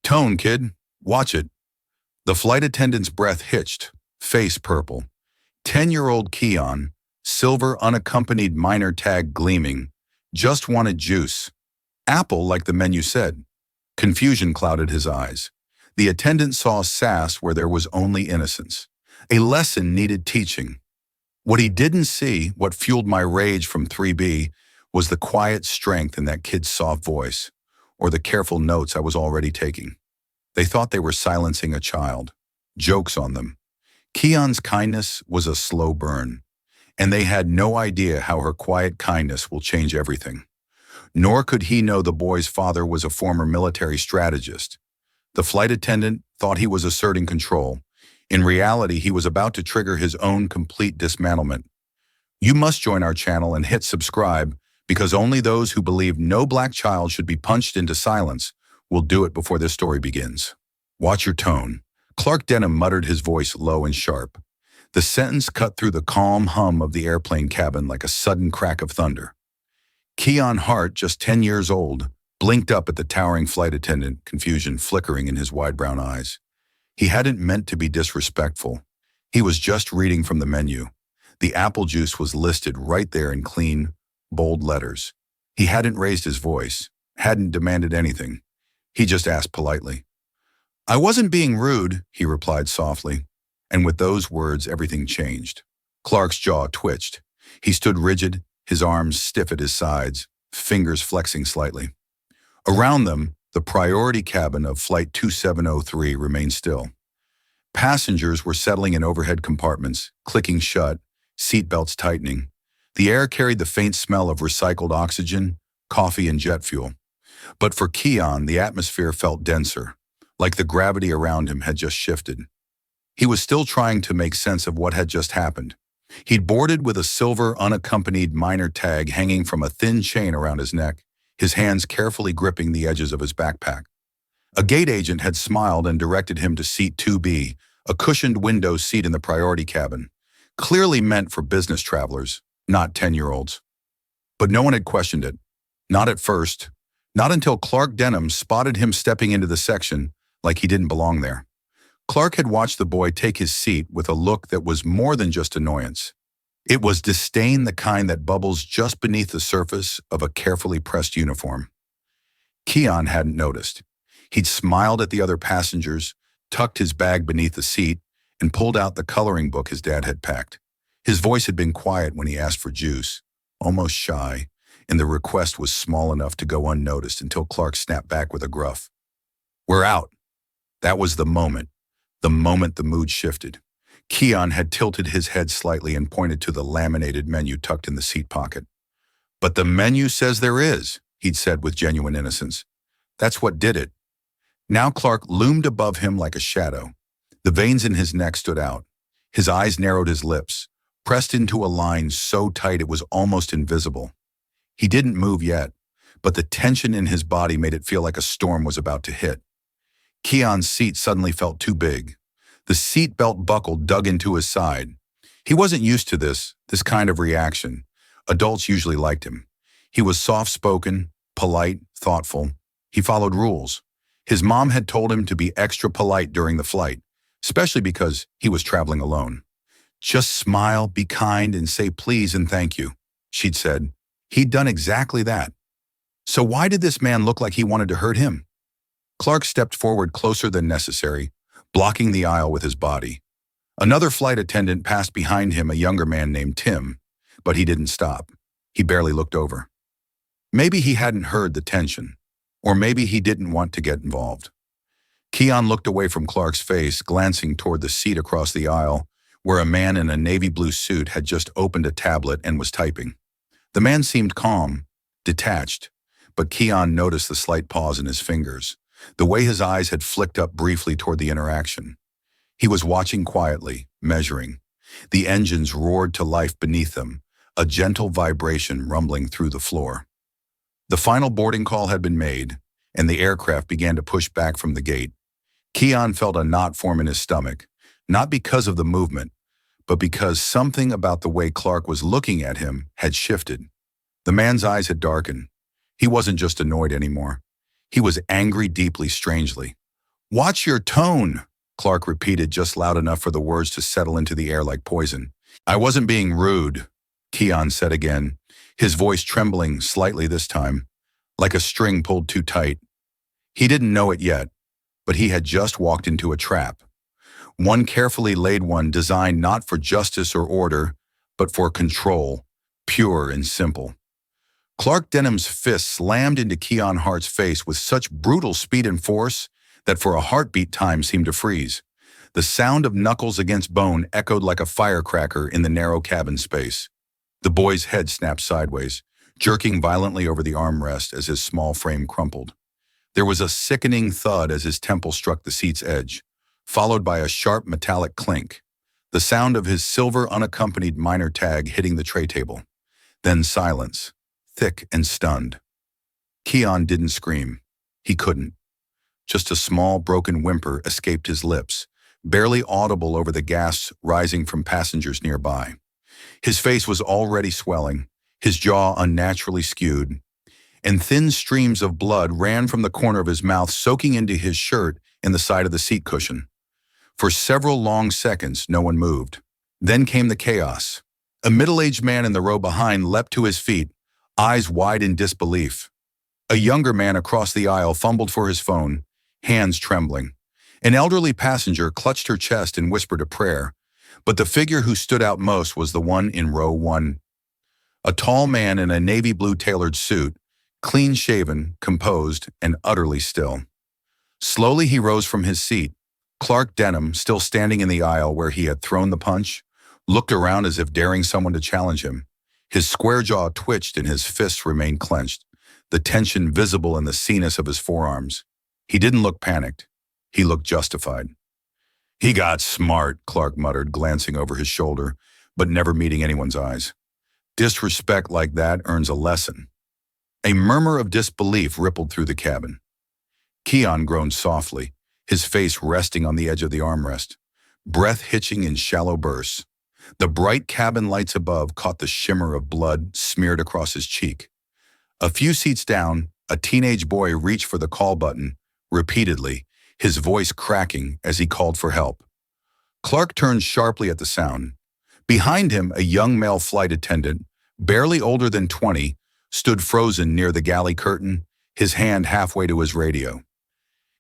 Tone, kid. Watch it. The flight attendant's breath hitched, face purple. 10-year-old Keon, silver unaccompanied minor tag gleaming, just wanted juice. Apple, like the menu said. Confusion clouded his eyes. The attendant saw sass where there was only innocence. A lesson needed teaching. What he didn't see, what fueled my rage from 3B, was the quiet strength in that kid's soft voice, or the careful notes I was already taking. They thought they were silencing a child. Jokes on them. Keon's kindness was a slow burn, and they had no idea how her quiet kindness will change everything. Nor could he know the boy's father was a former military strategist. The flight attendant thought he was asserting control. In reality, he was about to trigger his own complete dismantlement. You must join our channel and hit subscribe, because only those who believe no black child should be punched into silence will do it before this story begins. Watch your tone. Clark Denham muttered, his voice low and sharp. The sentence cut through the calm hum of the airplane cabin like a sudden crack of thunder. Keon Hart, just 10 years old, blinked up at the towering flight attendant, confusion flickering in his wide brown eyes. He hadn't meant to be disrespectful. He was just reading from the menu. The apple juice was listed right there in clean, bold letters. He hadn't raised his voice, hadn't demanded anything. He just asked politely. "I wasn't being rude," he replied softly. And with those words, everything changed. Clark's jaw twitched. He stood rigid, his arms stiff at his sides, fingers flexing slightly. Around them, the priority cabin of Flight 2703 remained still. Passengers were settling in overhead compartments, clicking shut, seatbelts tightening. The air carried the faint smell of recycled oxygen, coffee, and jet fuel. But for Keon, the atmosphere felt denser, like the gravity around him had just shifted. He was still trying to make sense of what had just happened. He'd boarded with a silver unaccompanied minor tag hanging from a thin chain around his neck, his hands carefully gripping the edges of his backpack. A gate agent had smiled and directed him to seat 2B, a cushioned window seat in the priority cabin, clearly meant for business travelers, not 10-year-olds. But no one had questioned it. Not at first. Not until Clark Denham spotted him stepping into the section like he didn't belong there. Clark had watched the boy take his seat with a look that was more than just annoyance. It was disdain, the kind that bubbles just beneath the surface of a carefully pressed uniform. Keon hadn't noticed. He'd smiled at the other passengers, tucked his bag beneath the seat, and pulled out the coloring book his dad had packed. His voice had been quiet when he asked for juice, almost shy, and the request was small enough to go unnoticed until Clark snapped back with a gruff, "We're out." That was the moment the mood shifted. Keon had tilted his head slightly and pointed to the laminated menu tucked in the seat pocket. "But the menu says there is," he'd said with genuine innocence. "That's what did it." Now Clark loomed above him like a shadow. The veins in his neck stood out. His eyes narrowed, his lips pressed into a line so tight it was almost invisible. He didn't move yet, but the tension in his body made it feel like a storm was about to hit. Keon's seat suddenly felt too big. The seat belt buckle dug into his side. He wasn't used to this kind of reaction. Adults usually liked him. He was soft-spoken, polite, thoughtful. He followed rules. His mom had told him to be extra polite during the flight, especially because he was traveling alone. "Just smile, be kind, and say please and thank you," she'd said. He'd done exactly that. So why did this man look like he wanted to hurt him? Clark stepped forward closer than necessary, blocking the aisle with his body. Another flight attendant passed behind him, a younger man named Tim, but he didn't stop. He barely looked over. Maybe he hadn't heard the tension, or maybe he didn't want to get involved. Keon looked away from Clark's face, glancing toward the seat across the aisle, where a man in a navy blue suit had just opened a tablet and was typing. The man seemed calm, detached, but Keon noticed the slight pause in his fingers, the way his eyes had flicked up briefly toward the interaction. He was watching quietly, measuring. The engines roared to life beneath them, a gentle vibration rumbling through the floor. The final boarding call had been made, and the aircraft began to push back from the gate. Keon felt a knot form in his stomach, not because of the movement, but because something about the way Clark was looking at him had shifted. The man's eyes had darkened. He wasn't just annoyed anymore. He was angry deeply, strangely, Watch your tone, Clark repeated just loud enough for the words to settle into the air like poison. I wasn't being rude, Keon said again, his voice trembling slightly this time, like a string pulled too tight. He didn't know it yet, but he had just walked into a trap. One carefully laid one designed not for justice or order, but for control, pure and simple. Clark Denham's fist slammed into Keon Hart's face with such brutal speed and force that for a heartbeat time seemed to freeze. The sound of knuckles against bone echoed like a firecracker in the narrow cabin space. The boy's head snapped sideways, jerking violently over the armrest as his small frame crumpled. There was a sickening thud as his temple struck the seat's edge, followed by a sharp metallic clink, the sound of his silver unaccompanied minor tag hitting the tray table. Then silence, thick and stunned. Keon didn't scream. He couldn't. Just a small, broken whimper escaped his lips, barely audible over the gasps rising from passengers nearby. His face was already swelling, his jaw unnaturally skewed, and thin streams of blood ran from the corner of his mouth, soaking into his shirt and the side of the seat cushion. For several long seconds, no one moved. Then came the chaos. A middle-aged man in the row behind leapt to his feet, eyes wide in disbelief. A younger man across the aisle fumbled for his phone, hands trembling. An elderly passenger clutched her chest and whispered a prayer, but the figure who stood out most was the one in row 1. A tall man in a navy blue tailored suit, clean-shaven, composed, and utterly still. Slowly he rose from his seat. Clark Denham, still standing in the aisle where he had thrown the punch, looked around as if daring someone to challenge him. His square jaw twitched and his fists remained clenched, the tension visible in the seamus of his forearms. He didn't look panicked. He looked justified. He got smart, Clark muttered, glancing over his shoulder, but never meeting anyone's eyes. Disrespect like that earns a lesson. A murmur of disbelief rippled through the cabin. Keon groaned softly, his face resting on the edge of the armrest, breath hitching in shallow bursts. The bright cabin lights above caught the shimmer of blood smeared across his cheek. A few seats down, a teenage boy reached for the call button, repeatedly, his voice cracking as he called for help. Clark turned sharply at the sound. Behind him, a young male flight attendant, barely older than 20, stood frozen near the galley curtain, his hand halfway to his radio.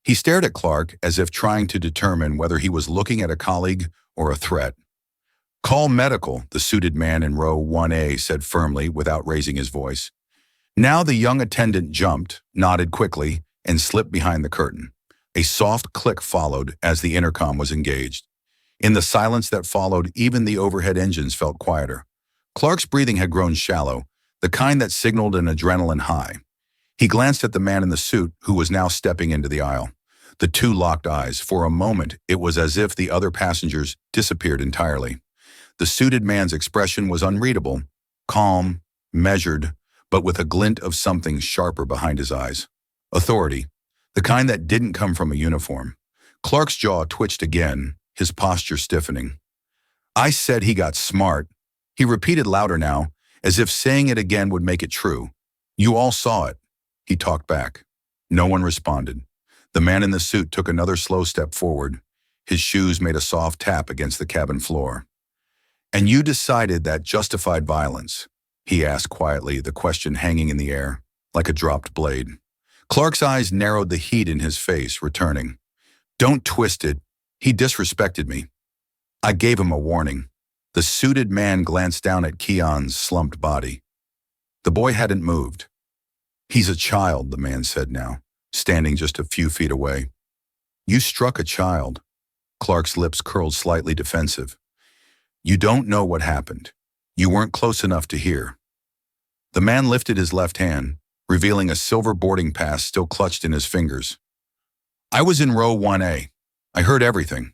He stared at Clark as if trying to determine whether he was looking at a colleague or a threat. Call medical, the suited man in row 1A said firmly without raising his voice. Now the young attendant jumped, nodded quickly, and slipped behind the curtain. A soft click followed as the intercom was engaged. In the silence that followed, even the overhead engines felt quieter. Clark's breathing had grown shallow, the kind that signaled an adrenaline high. He glanced at the man in the suit, who was now stepping into the aisle. The two locked eyes. For a moment, it was as if the other passengers disappeared entirely. The suited man's expression was unreadable, calm, measured, but with a glint of something sharper behind his eyes. Authority, the kind that didn't come from a uniform. Clark's jaw twitched again, his posture stiffening. I said he got smart. He repeated louder now, as if saying it again would make it true. You all saw it. He talked back. No one responded. The man in the suit took another slow step forward. His shoes made a soft tap against the cabin floor. And you decided that justified violence? He asked quietly, the question hanging in the air, like a dropped blade. Clark's eyes narrowed, the heat in his face returning. Don't twist it. He disrespected me. I gave him a warning. The suited man glanced down at Keon's slumped body. The boy hadn't moved. He's a child, the man said now, standing just a few feet away. You struck a child. Clark's lips curled slightly defensive. You don't know what happened. You weren't close enough to hear. The man lifted his left hand, revealing a silver boarding pass still clutched in his fingers. I was in row 1A. I heard everything.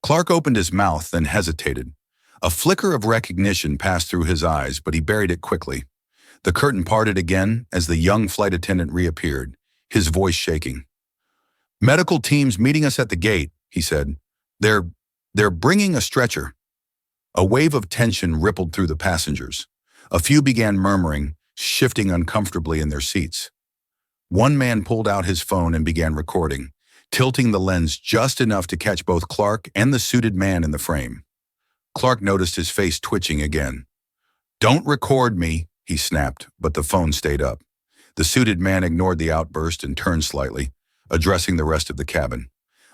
Clark opened his mouth, then hesitated. A flicker of recognition passed through his eyes, but he buried it quickly. The curtain parted again as the young flight attendant reappeared, his voice shaking. Medical team's meeting us at the gate, he said. They're bringing a stretcher. A wave of tension rippled through the passengers. A few began murmuring, shifting uncomfortably in their seats. One man pulled out his phone and began recording, tilting the lens just enough to catch both Clark and the suited man in the frame. Clark noticed his face twitching again. "Don't record me," he snapped, but the phone stayed up. The suited man ignored the outburst and turned slightly, addressing the rest of the cabin.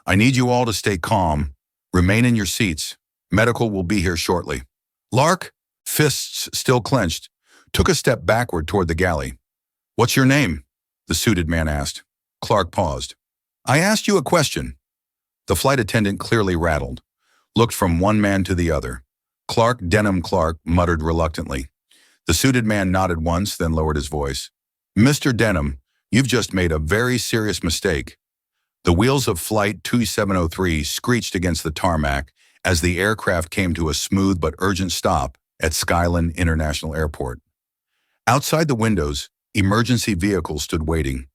"I need you all to stay calm. Remain in your seats. Medical will be here shortly." Lark, fists still clenched, took a step backward toward the galley. "What's your name?" the suited man asked. Clark paused. "I asked you a question." The flight attendant clearly rattled, looked from one man to the other. Clark Clark muttered reluctantly. The suited man nodded once, then lowered his voice. "Mr. Denham, you've just made a very serious mistake." The wheels of Flight 2703 screeched against the tarmac as the aircraft came to a smooth but urgent stop at Skyland International Airport. Outside the windows, emergency vehicles stood waiting,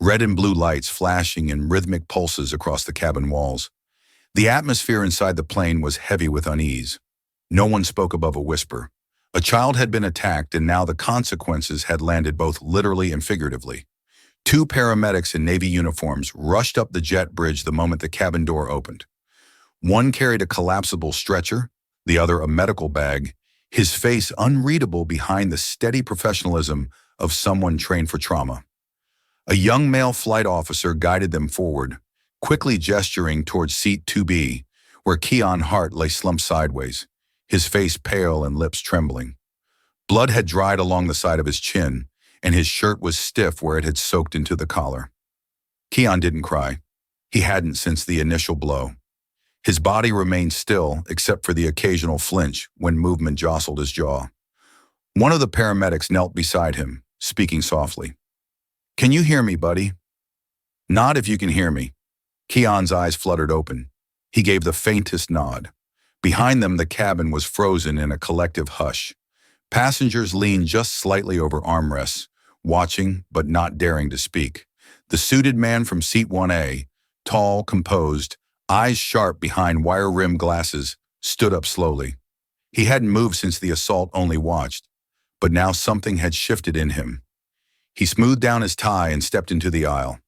red and blue lights flashing in rhythmic pulses across the cabin walls. The atmosphere inside the plane was heavy with unease. No one spoke above a whisper. A child had been attacked, and now the consequences had landed both literally and figuratively. Two paramedics in Navy uniforms rushed up the jet bridge the moment the cabin door opened. One carried a collapsible stretcher, the other a medical bag, his face unreadable behind the steady professionalism of someone trained for trauma. A young male flight officer guided them forward, quickly gesturing towards seat 2B, where Keon Hart lay slumped sideways, his face pale and lips trembling. Blood had dried along the side of his chin, and his shirt was stiff where it had soaked into the collar. Keon didn't cry. He hadn't since the initial blow. His body remained still, except for the occasional flinch when movement jostled his jaw. One of the paramedics knelt beside him, speaking softly. "Can you hear me, buddy?" "Nod if you can hear me." Keon's eyes fluttered open. He gave the faintest nod. Behind them, the cabin was frozen in a collective hush. Passengers leaned just slightly over armrests, watching but not daring to speak. The suited man from seat 1A, tall, composed, eyes sharp behind wire-rimmed glasses, stood up slowly. He hadn't moved since the assault only watched, but now something had shifted in him. He smoothed down his tie and stepped into the aisle.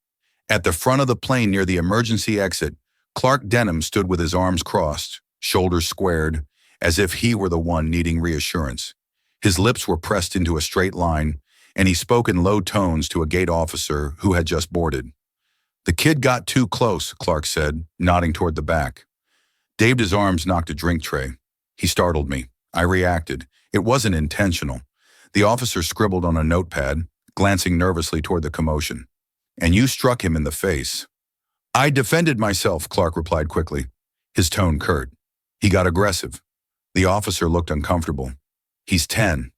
At the front of the plane near the emergency exit, Clark Denham stood with his arms crossed, shoulders squared, as if he were the one needing reassurance. His lips were pressed into a straight line, and he spoke in low tones to a gate officer who had just boarded. "The kid got too close," Clark said, nodding toward the back. Dave his arms knocked a drink tray. "He startled me. I reacted. It wasn't intentional." The officer scribbled on a notepad, glancing nervously toward the commotion. "And you struck him in the face." "I defended myself," Clark replied quickly, his tone curt. "He got aggressive." The officer looked uncomfortable. "He's 10.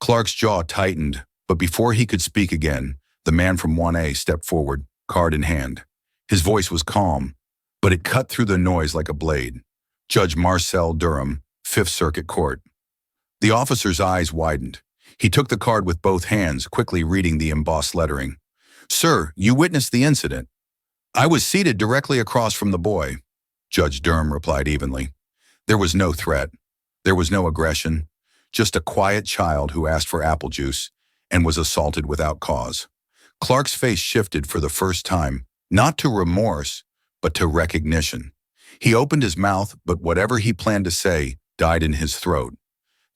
Clark's jaw tightened, but before he could speak again, the man from 1A stepped forward, card in hand. His voice was calm, but it cut through the noise like a blade. "Judge Marcel Durham, 5th Circuit Court." The officer's eyes widened. He took the card with both hands, quickly reading the embossed lettering. "Sir, you witnessed the incident." "I was seated directly across from the boy," Judge Durham replied evenly. There was no threat. There was no aggression. Just a quiet child who asked for apple juice and was assaulted without cause. Clark's face shifted for the first time, not to remorse, but to recognition. He opened his mouth, but whatever he planned to say died in his throat.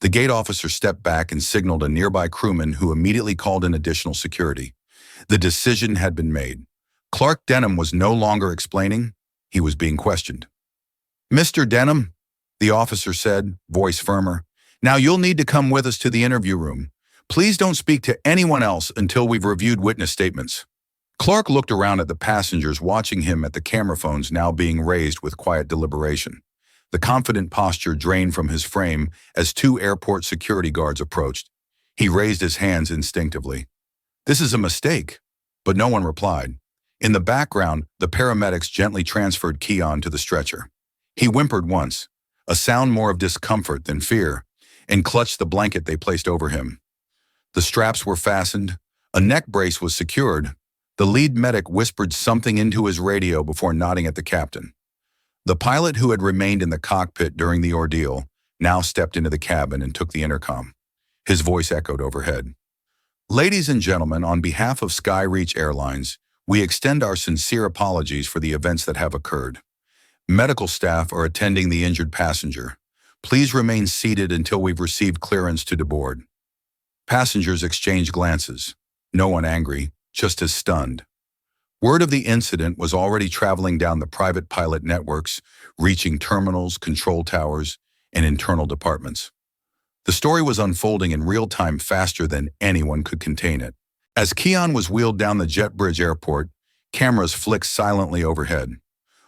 The gate officer stepped back and signaled a nearby crewman who immediately called in additional security. The decision had been made. Clark Denham was no longer explaining. He was being questioned. "Mr. Denham," the officer said, voice firmer, "now you'll need to come with us to the interview room. Please don't speak to anyone else until we've reviewed witness statements." Clark looked around at the passengers watching him at the camera phones now being raised with quiet deliberation. The confident posture drained from his frame as two airport security guards approached. He raised his hands instinctively. "This is a mistake," but no one replied. In the background, the paramedics gently transferred Keon to the stretcher. He whimpered once, a sound more of discomfort than fear, and clutched the blanket they placed over him. The straps were fastened. A neck brace was secured. The lead medic whispered something into his radio before nodding at the captain. The pilot who had remained in the cockpit during the ordeal now stepped into the cabin and took the intercom. His voice echoed overhead. "Ladies and gentlemen, on behalf of Skyreach Airlines, We extend our sincere apologies for the events that have occurred. Medical staff are attending the injured passenger. Please remain seated until we've received clearance to deboard. Passengers exchange glances. No one angry, just as stunned. Word of the incident was already traveling down the private pilot networks, reaching terminals, control towers, and internal departments. The story was unfolding in real time faster than anyone could contain it. As Keon was wheeled down the Jet Bridge airport, cameras flicked silently overhead.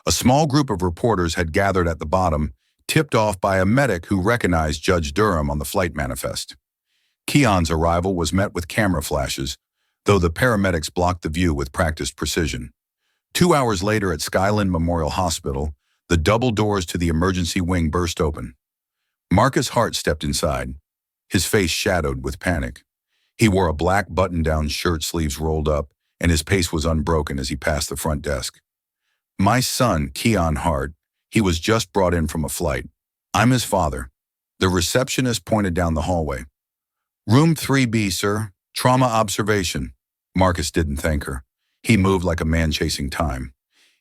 A small group of reporters had gathered at the bottom, tipped off by a medic who recognized Judge Durham on the flight manifest. Keon's arrival was met with camera flashes, though the paramedics blocked the view with practiced precision. 2 hours later at Skyland Memorial Hospital, the double doors to the emergency wing burst open. Marcus Hart stepped inside, his face shadowed with panic. He wore a black button-down shirt, sleeves rolled up, and his pace was unbroken as he passed the front desk. "My son, Keon Hart, he was just brought in from a flight. I'm his father." The receptionist pointed down the hallway. "Room 3B, sir. Trauma observation." Marcus didn't thank her. He moved like a man chasing time.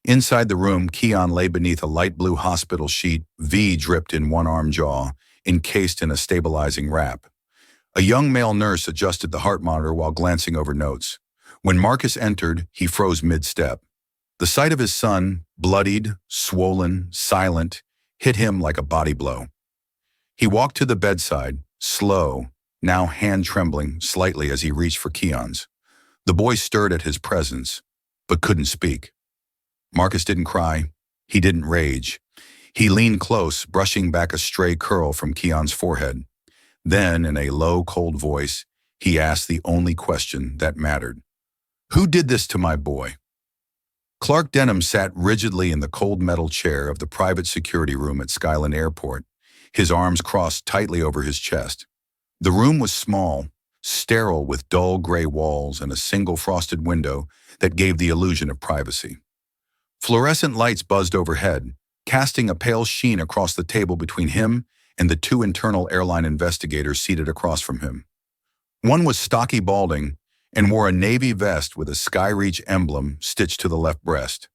Inside the room, Keon lay beneath a light blue hospital sheet, V dripped in one arm jaw, encased in a stabilizing wrap. A young male nurse adjusted the heart monitor while glancing over notes. When Marcus entered, he froze mid-step. The sight of his son, bloodied, swollen, silent, hit him like a body blow. He walked to the bedside, slow, now hand trembling slightly as he reached for Keon's. The boy stirred at his presence, but couldn't speak. Marcus didn't cry. He didn't rage. He leaned close, brushing back a stray curl from Keon's forehead. Then, in a low, cold voice, he asked the only question that mattered. "Who did this to my boy?" Clark Denham sat rigidly in the cold metal chair of the private security room at Skyland Airport, his arms crossed tightly over his chest. The room was small, sterile with dull gray walls and a single frosted window that gave the illusion of privacy. Fluorescent lights buzzed overhead, casting a pale sheen across the table between him and the two internal airline investigators seated across from him. One was stocky balding and wore a navy vest with a Skyreach emblem stitched to the left breast.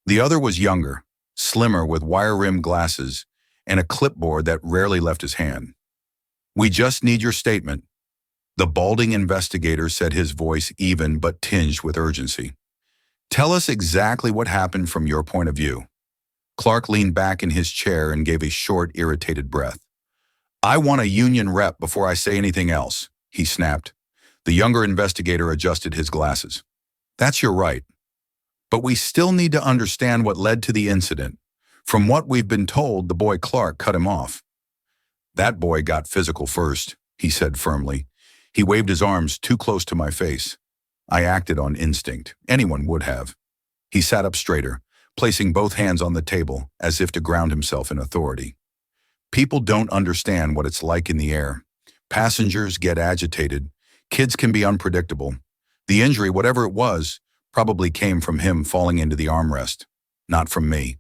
The other was younger, slimmer with wire-rimmed glasses and a clipboard that rarely left his hand. "We just need your statement," the balding investigator said, his voice even but tinged with urgency. "Tell us exactly what happened from your point of view." Clark leaned back in his chair and gave a short, irritated breath. "I want a union rep before I say anything else," he snapped. The younger investigator adjusted his glasses. "That's your right. But we still need to understand what led to the incident. From what we've been told, the boy Clark cut him off." "That boy got physical first," he said firmly. He waved his arms too close to my face. I acted on instinct. Anyone would have. He sat up straighter, placing both hands on the table as if to ground himself in authority. "People don't understand what it's like in the air. Passengers get agitated. Kids can be unpredictable. The injury, whatever it was, probably came from him falling into the armrest, not from me."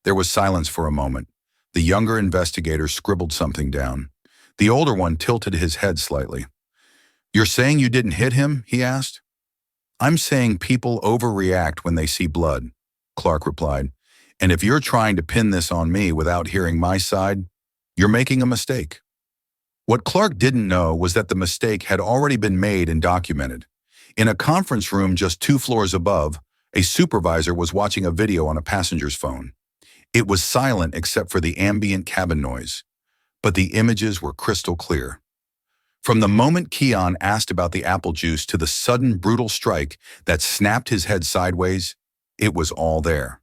There was silence for a moment. The younger investigator scribbled something down. The older one tilted his head slightly. "You're saying you didn't hit him?" he asked. "I'm saying people overreact when they see blood," Clark replied. "And if you're trying to pin this on me without hearing my side, you're making a mistake." What Clark didn't know was that the mistake had already been made and documented. In a conference room just 2 floors above, a supervisor was watching a video on a passenger's phone. It was silent except for the ambient cabin noise, but the images were crystal clear. From the moment Keon asked about the apple juice to the sudden brutal strike that snapped his head sideways, it was all there.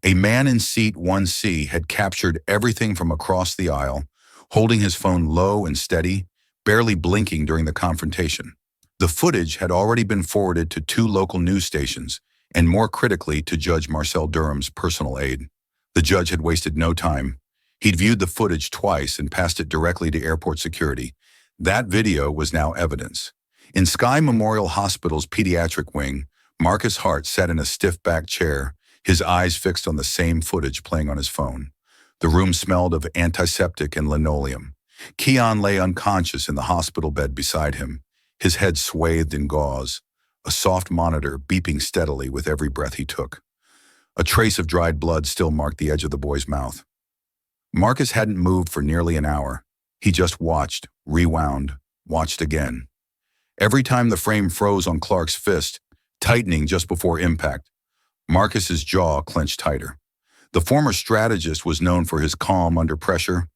A man in seat 1C had captured everything from across the aisle, holding his phone low and steady, barely blinking during the confrontation. The footage had already been forwarded to 2 local news stations, and more critically to Judge Marcel Durham's personal aide. The judge had wasted no time. He'd viewed the footage twice and passed it directly to airport security. That video was now evidence. In Sky Memorial Hospital's pediatric wing, Marcus Hart sat in a stiff-backed chair, his eyes fixed on the same footage playing on his phone. The room smelled of antiseptic and linoleum. Keon lay unconscious in the hospital bed beside him, his head swathed in gauze. a soft monitor beeping steadily with every breath he took. A trace of dried blood still marked the edge of the boy's mouth. Marcus hadn't moved for nearly an hour. He just watched, rewound, watched again. Every time the frame froze on Clark's fist, tightening just before impact, Marcus's jaw clenched tighter. The former strategist was known for his calm under pressure.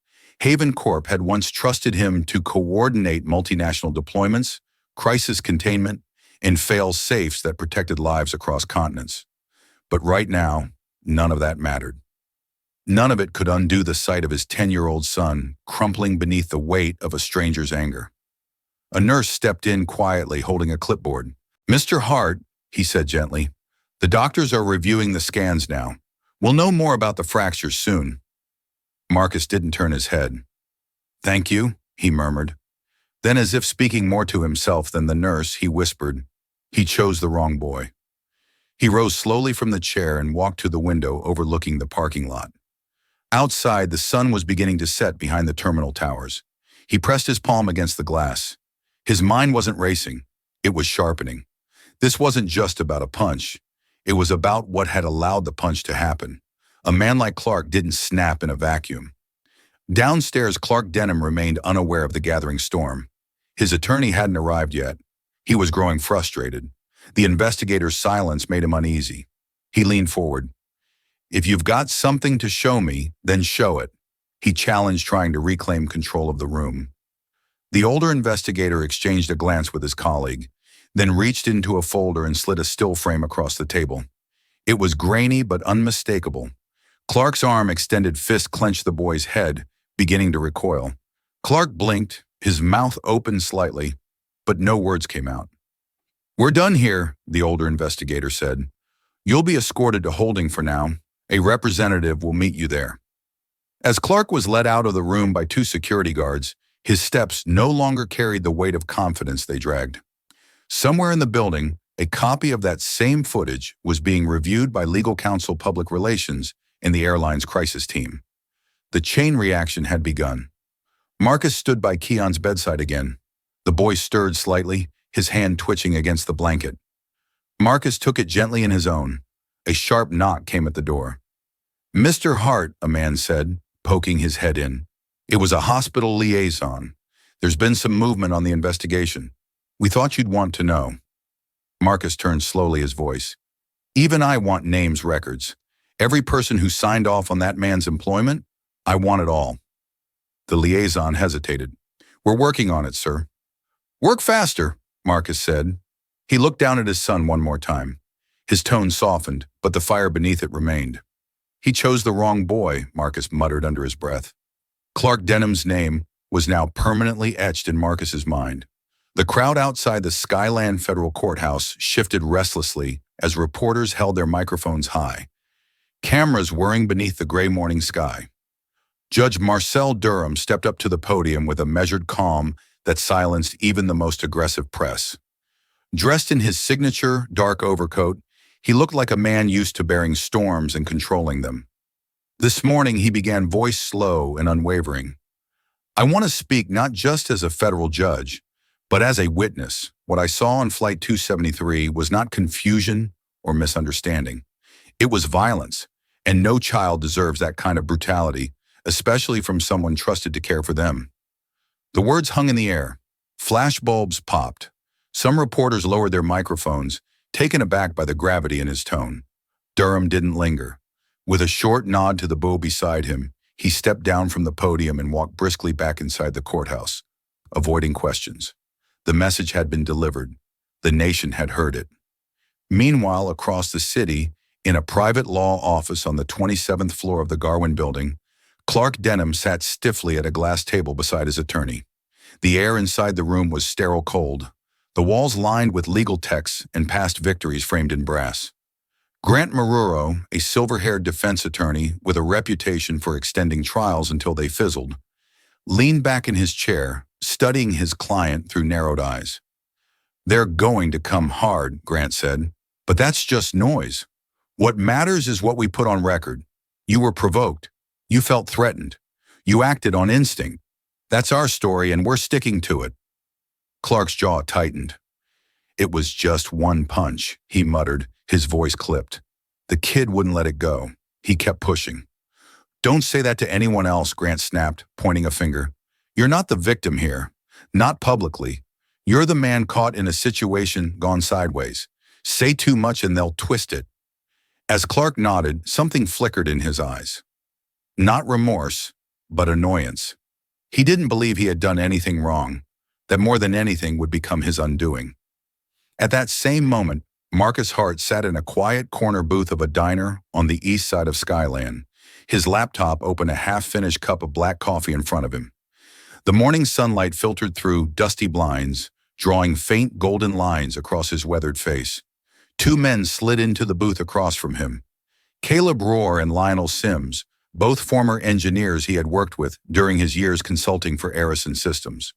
Haven Corp had once trusted him to coordinate multinational deployments, crisis containment, and fail safes that protected lives across continents. But right now, none of that mattered. None of it could undo the sight of his 10-year-old son crumpling beneath the weight of a stranger's anger. A nurse stepped in quietly, holding a clipboard. "Mr. Hart," he said gently, "the doctors are reviewing the scans now. We'll know more about the fractures soon." Marcus didn't turn his head. "Thank you," he murmured. Then, as if speaking more to himself than the nurse, he whispered, "He chose the wrong boy." He rose slowly from the chair and walked to the window overlooking the parking lot. Outside, the sun was beginning to set behind the terminal towers. He pressed his palm against the glass. His mind wasn't racing. It was sharpening. This wasn't just about a punch. It was about what had allowed the punch to happen. A man like Clark didn't snap in a vacuum. Downstairs, Clark Denham remained unaware of the gathering storm. His attorney hadn't arrived yet. He was growing frustrated. The investigator's silence made him uneasy. He leaned forward. "If you've got something to show me, then show it," he challenged, trying to reclaim control of the room. The older investigator exchanged a glance with his colleague, then reached into a folder and slid a still frame across the table. It was grainy but unmistakable. Clark's arm, extended fist, clenched the boy's head, beginning to recoil. Clark blinked, his mouth opened slightly, but no words came out. "We're done here," the older investigator said. "You'll be escorted to holding for now. A representative will meet you there." As Clark was led out of the room by two security guards, his steps no longer carried the weight of confidence they dragged. Somewhere in the building, a copy of that same footage was being reviewed by legal counsel public relations and the airline's crisis team. The chain reaction had begun. Marcus stood by Keon's bedside again. The boy stirred slightly, his hand twitching against the blanket. Marcus took it gently in his own. A sharp knock came at the door. "Mr. Hart," a man said, poking his head in. "It was a hospital liaison. There's been some movement on the investigation. We thought you'd want to know." Marcus turned slowly, his voice. "Even I want names, records. Every person who signed off on that man's employment, I want it all." The liaison hesitated. "We're working on it, sir." "Work faster," Marcus said. He looked down at his son one more time. His tone softened, but the fire beneath it remained. "He chose the wrong boy," Marcus muttered under his breath. Clark Denham's name was now permanently etched in Marcus's mind. The crowd outside the Skyland Federal Courthouse shifted restlessly as reporters held their microphones high, cameras whirring beneath the gray morning sky. Judge Marcel Durham stepped up to the podium with a measured calm that silenced even the most aggressive press. Dressed in his signature dark overcoat, he looked like a man used to bearing storms and controlling them. This morning he began, voice slow and unwavering. "I want to speak not just as a federal judge, but as a witness. What I saw on Flight 273 was not confusion or misunderstanding. It was violence, and no child deserves that kind of brutality, especially from someone trusted to care for them." The words hung in the air. Flashbulbs popped. Some reporters lowered their microphones, taken aback by the gravity in his tone. Durham didn't linger. With a short nod to the beau beside him, he stepped down from the podium and walked briskly back inside the courthouse, avoiding questions. The message had been delivered. The nation had heard it. Meanwhile, across the city, in a private law office on the 27th floor of the Garwin building, Clark Denham sat stiffly at a glass table beside his attorney. The air inside the room was sterile cold, the walls lined with legal texts and past victories framed in brass. Grant Maruro, a silver-haired defense attorney with a reputation for extending trials until they fizzled, leaned back in his chair, studying his client through narrowed eyes. "They're going to come hard," Grant said, "but that's just noise. What matters is what we put on record. You were provoked. You felt threatened. You acted on instinct. That's our story, and we're sticking to it." Clark's jaw tightened. It was just one punch, he muttered, his voice clipped. The kid wouldn't let it go. He kept pushing. Don't say that to anyone else, Grant snapped, pointing a finger. You're not the victim here. Not publicly. You're the man caught in a situation gone sideways. Say too much and they'll twist it. As Clark nodded, something flickered in his eyes. Not remorse, but annoyance. He didn't believe he had done anything wrong, that more than anything would become his undoing. At that same moment, Marcus Hart sat in a quiet corner booth of a diner on the east side of Skyland. His laptop opened a half-finished cup of black coffee in front of him. The morning sunlight filtered through dusty blinds, drawing faint golden lines across his weathered face. Two men slid into the booth across from him. Caleb Rohr and Lionel Sims, both former engineers he had worked with during his years consulting for Arison Systems.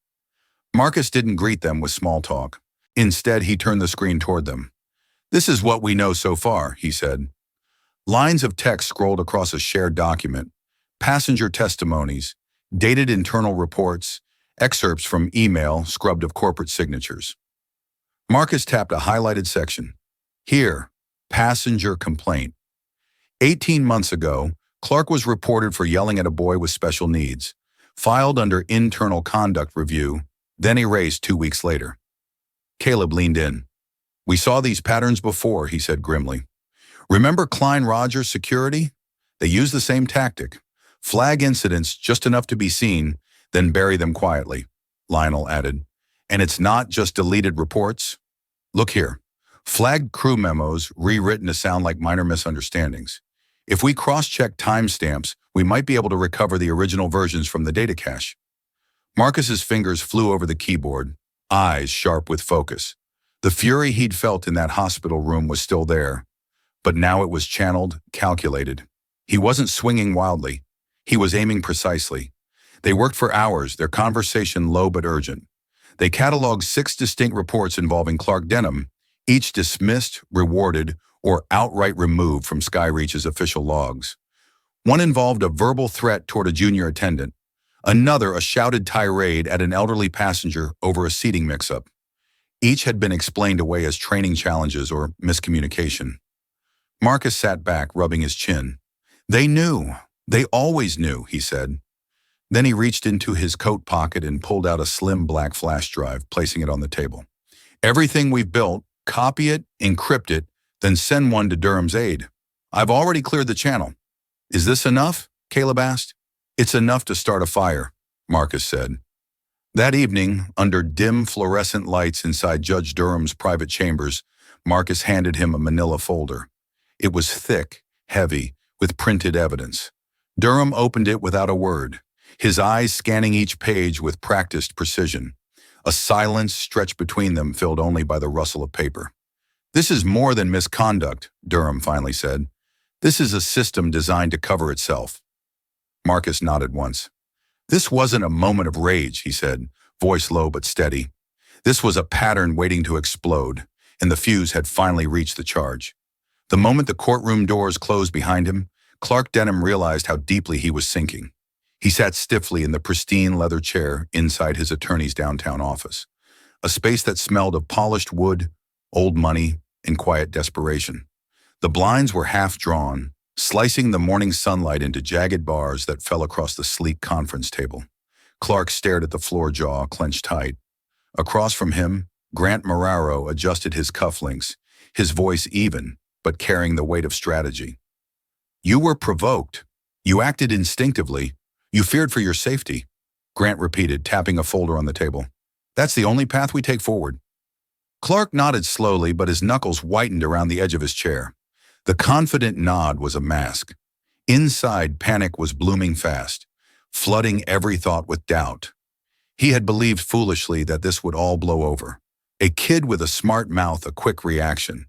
Marcus didn't greet them with small talk. Instead, he turned the screen toward them. This is what we know so far, he said. Lines of text scrolled across a shared document, passenger testimonies, dated internal reports, excerpts from email scrubbed of corporate signatures. Marcus tapped a highlighted section. Here, passenger complaint. 18 months ago, Clark was reported for yelling at a boy with special needs, filed under internal conduct review, then erased 2 weeks later. Caleb leaned in. We saw these patterns before, he said grimly. Remember Klein Rogers Security? They used the same tactic. Flag incidents just enough to be seen, then bury them quietly, Lionel added. And it's not just deleted reports. Look here. Flagged crew memos rewritten to sound like minor misunderstandings. If we cross-check timestamps, we might be able to recover the original versions from the data cache. Marcus's fingers flew over the keyboard, eyes sharp with focus. The fury he'd felt in that hospital room was still there, but now it was channeled, calculated. He wasn't swinging wildly. He was aiming precisely. They worked for hours, their conversation low but urgent. They cataloged 6 distinct reports involving Clark Denham, each dismissed, rewarded, or outright removed from Skyreach's official logs. One involved a verbal threat toward a junior attendant, another a shouted tirade at an elderly passenger over a seating mix-up. Each had been explained away as training challenges or miscommunication. Marcus sat back, rubbing his chin. They knew. They always knew, he said. Then he reached into his coat pocket and pulled out a slim black flash drive, placing it on the table. Everything we've built, copy it, encrypt it, then send one to Durham's aide. I've already cleared the channel. Is this enough? Caleb asked. It's enough to start a fire, Marcus said. That evening, under dim fluorescent lights inside Judge Durham's private chambers, Marcus handed him a manila folder. It was thick, heavy, with printed evidence. Durham opened it without a word, his eyes scanning each page with practiced precision. A silence stretched between them, filled only by the rustle of paper. This is more than misconduct, Durham finally said. This is a system designed to cover itself. Marcus nodded once. This wasn't a moment of rage, he said, voice low but steady. This was a pattern waiting to explode, and the fuse had finally reached the charge. The moment the courtroom doors closed behind him, Clark Denham realized how deeply he was sinking. He sat stiffly in the pristine leather chair inside his attorney's downtown office, a space that smelled of polished wood, old money, and quiet desperation. The blinds were half drawn, slicing the morning sunlight into jagged bars that fell across the sleek conference table. Clark stared at the floor jaw clenched tight. Across from him, Grant Marrero adjusted his cufflinks, his voice even, but carrying the weight of strategy. You were provoked. You acted instinctively. You feared for your safety, Grant repeated, tapping a folder on the table. That's the only path we take forward. Clark nodded slowly, but his knuckles whitened around the edge of his chair. The confident nod was a mask. Inside, panic was blooming fast, flooding every thought with doubt. He had believed foolishly that this would all blow over. A kid with a smart mouth, a quick reaction.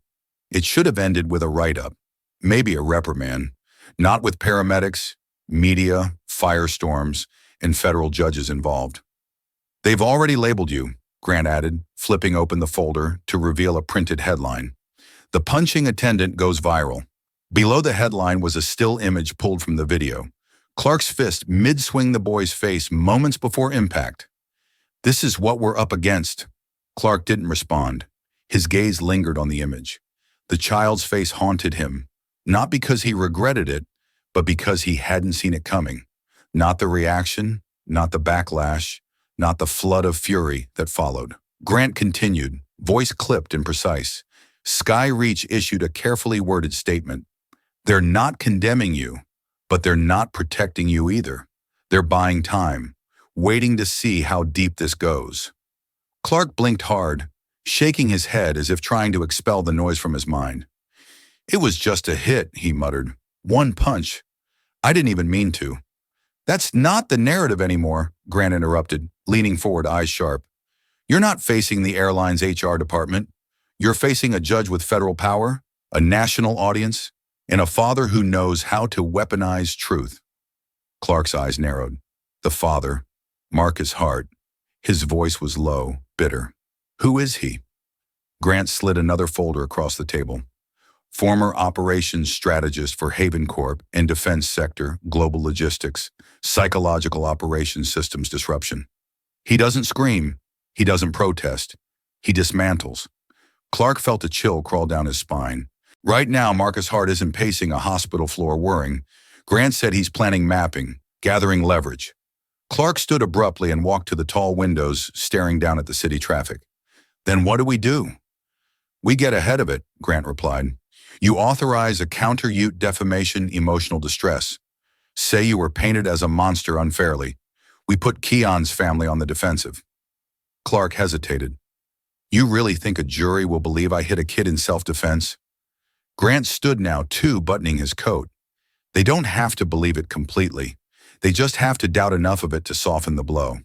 It should have ended with a write-up, maybe a reprimand, not with paramedics, media, firestorms, and federal judges involved. They've already labeled you, Grant added, flipping open the folder to reveal a printed headline. The punching attendant goes viral. Below the headline was a still image pulled from the video. Clark's fist mid-swing the boy's face moments before impact. This is what we're up against. Clark didn't respond. His gaze lingered on the image. The child's face haunted him, not because he regretted it, but because he hadn't seen it coming. Not the reaction, not the backlash, not the flood of fury that followed. Grant continued, voice clipped and precise. Sky Reach issued a carefully worded statement. They're not condemning you, but they're not protecting you either. They're buying time, waiting to see how deep this goes. Clark blinked hard, shaking his head as if trying to expel the noise from his mind. It was just a hit, he muttered. One punch. I didn't even mean to. That's not the narrative anymore, Grant interrupted, leaning forward, eyes sharp. You're not facing the airline's HR department. You're facing a judge with federal power, a national audience, and a father who knows how to weaponize truth. Clark's eyes narrowed. The father, Marcus Hart. His voice was low, bitter. Who is he? Grant slid another folder across the table. Former operations strategist for Haven Corp and defense sector, global logistics, psychological operations systems disruption. He doesn't scream. He doesn't protest. He dismantles. Clark felt a chill crawl down his spine. Right now, Marcus Hart isn't pacing a hospital floor worrying. Grant said he's planning mapping, gathering leverage. Clark stood abruptly and walked to the tall windows, staring down at the city traffic. Then what do? We get ahead of it, Grant replied. You authorize a counter-Ute defamation, emotional distress. Say you were painted as a monster unfairly. We put Keon's family on the defensive. Clark hesitated. You really think a jury will believe I hit a kid in self-defense? Grant stood now, too, buttoning his coat. They don't have to believe it completely. They just have to doubt enough of it to soften the blow.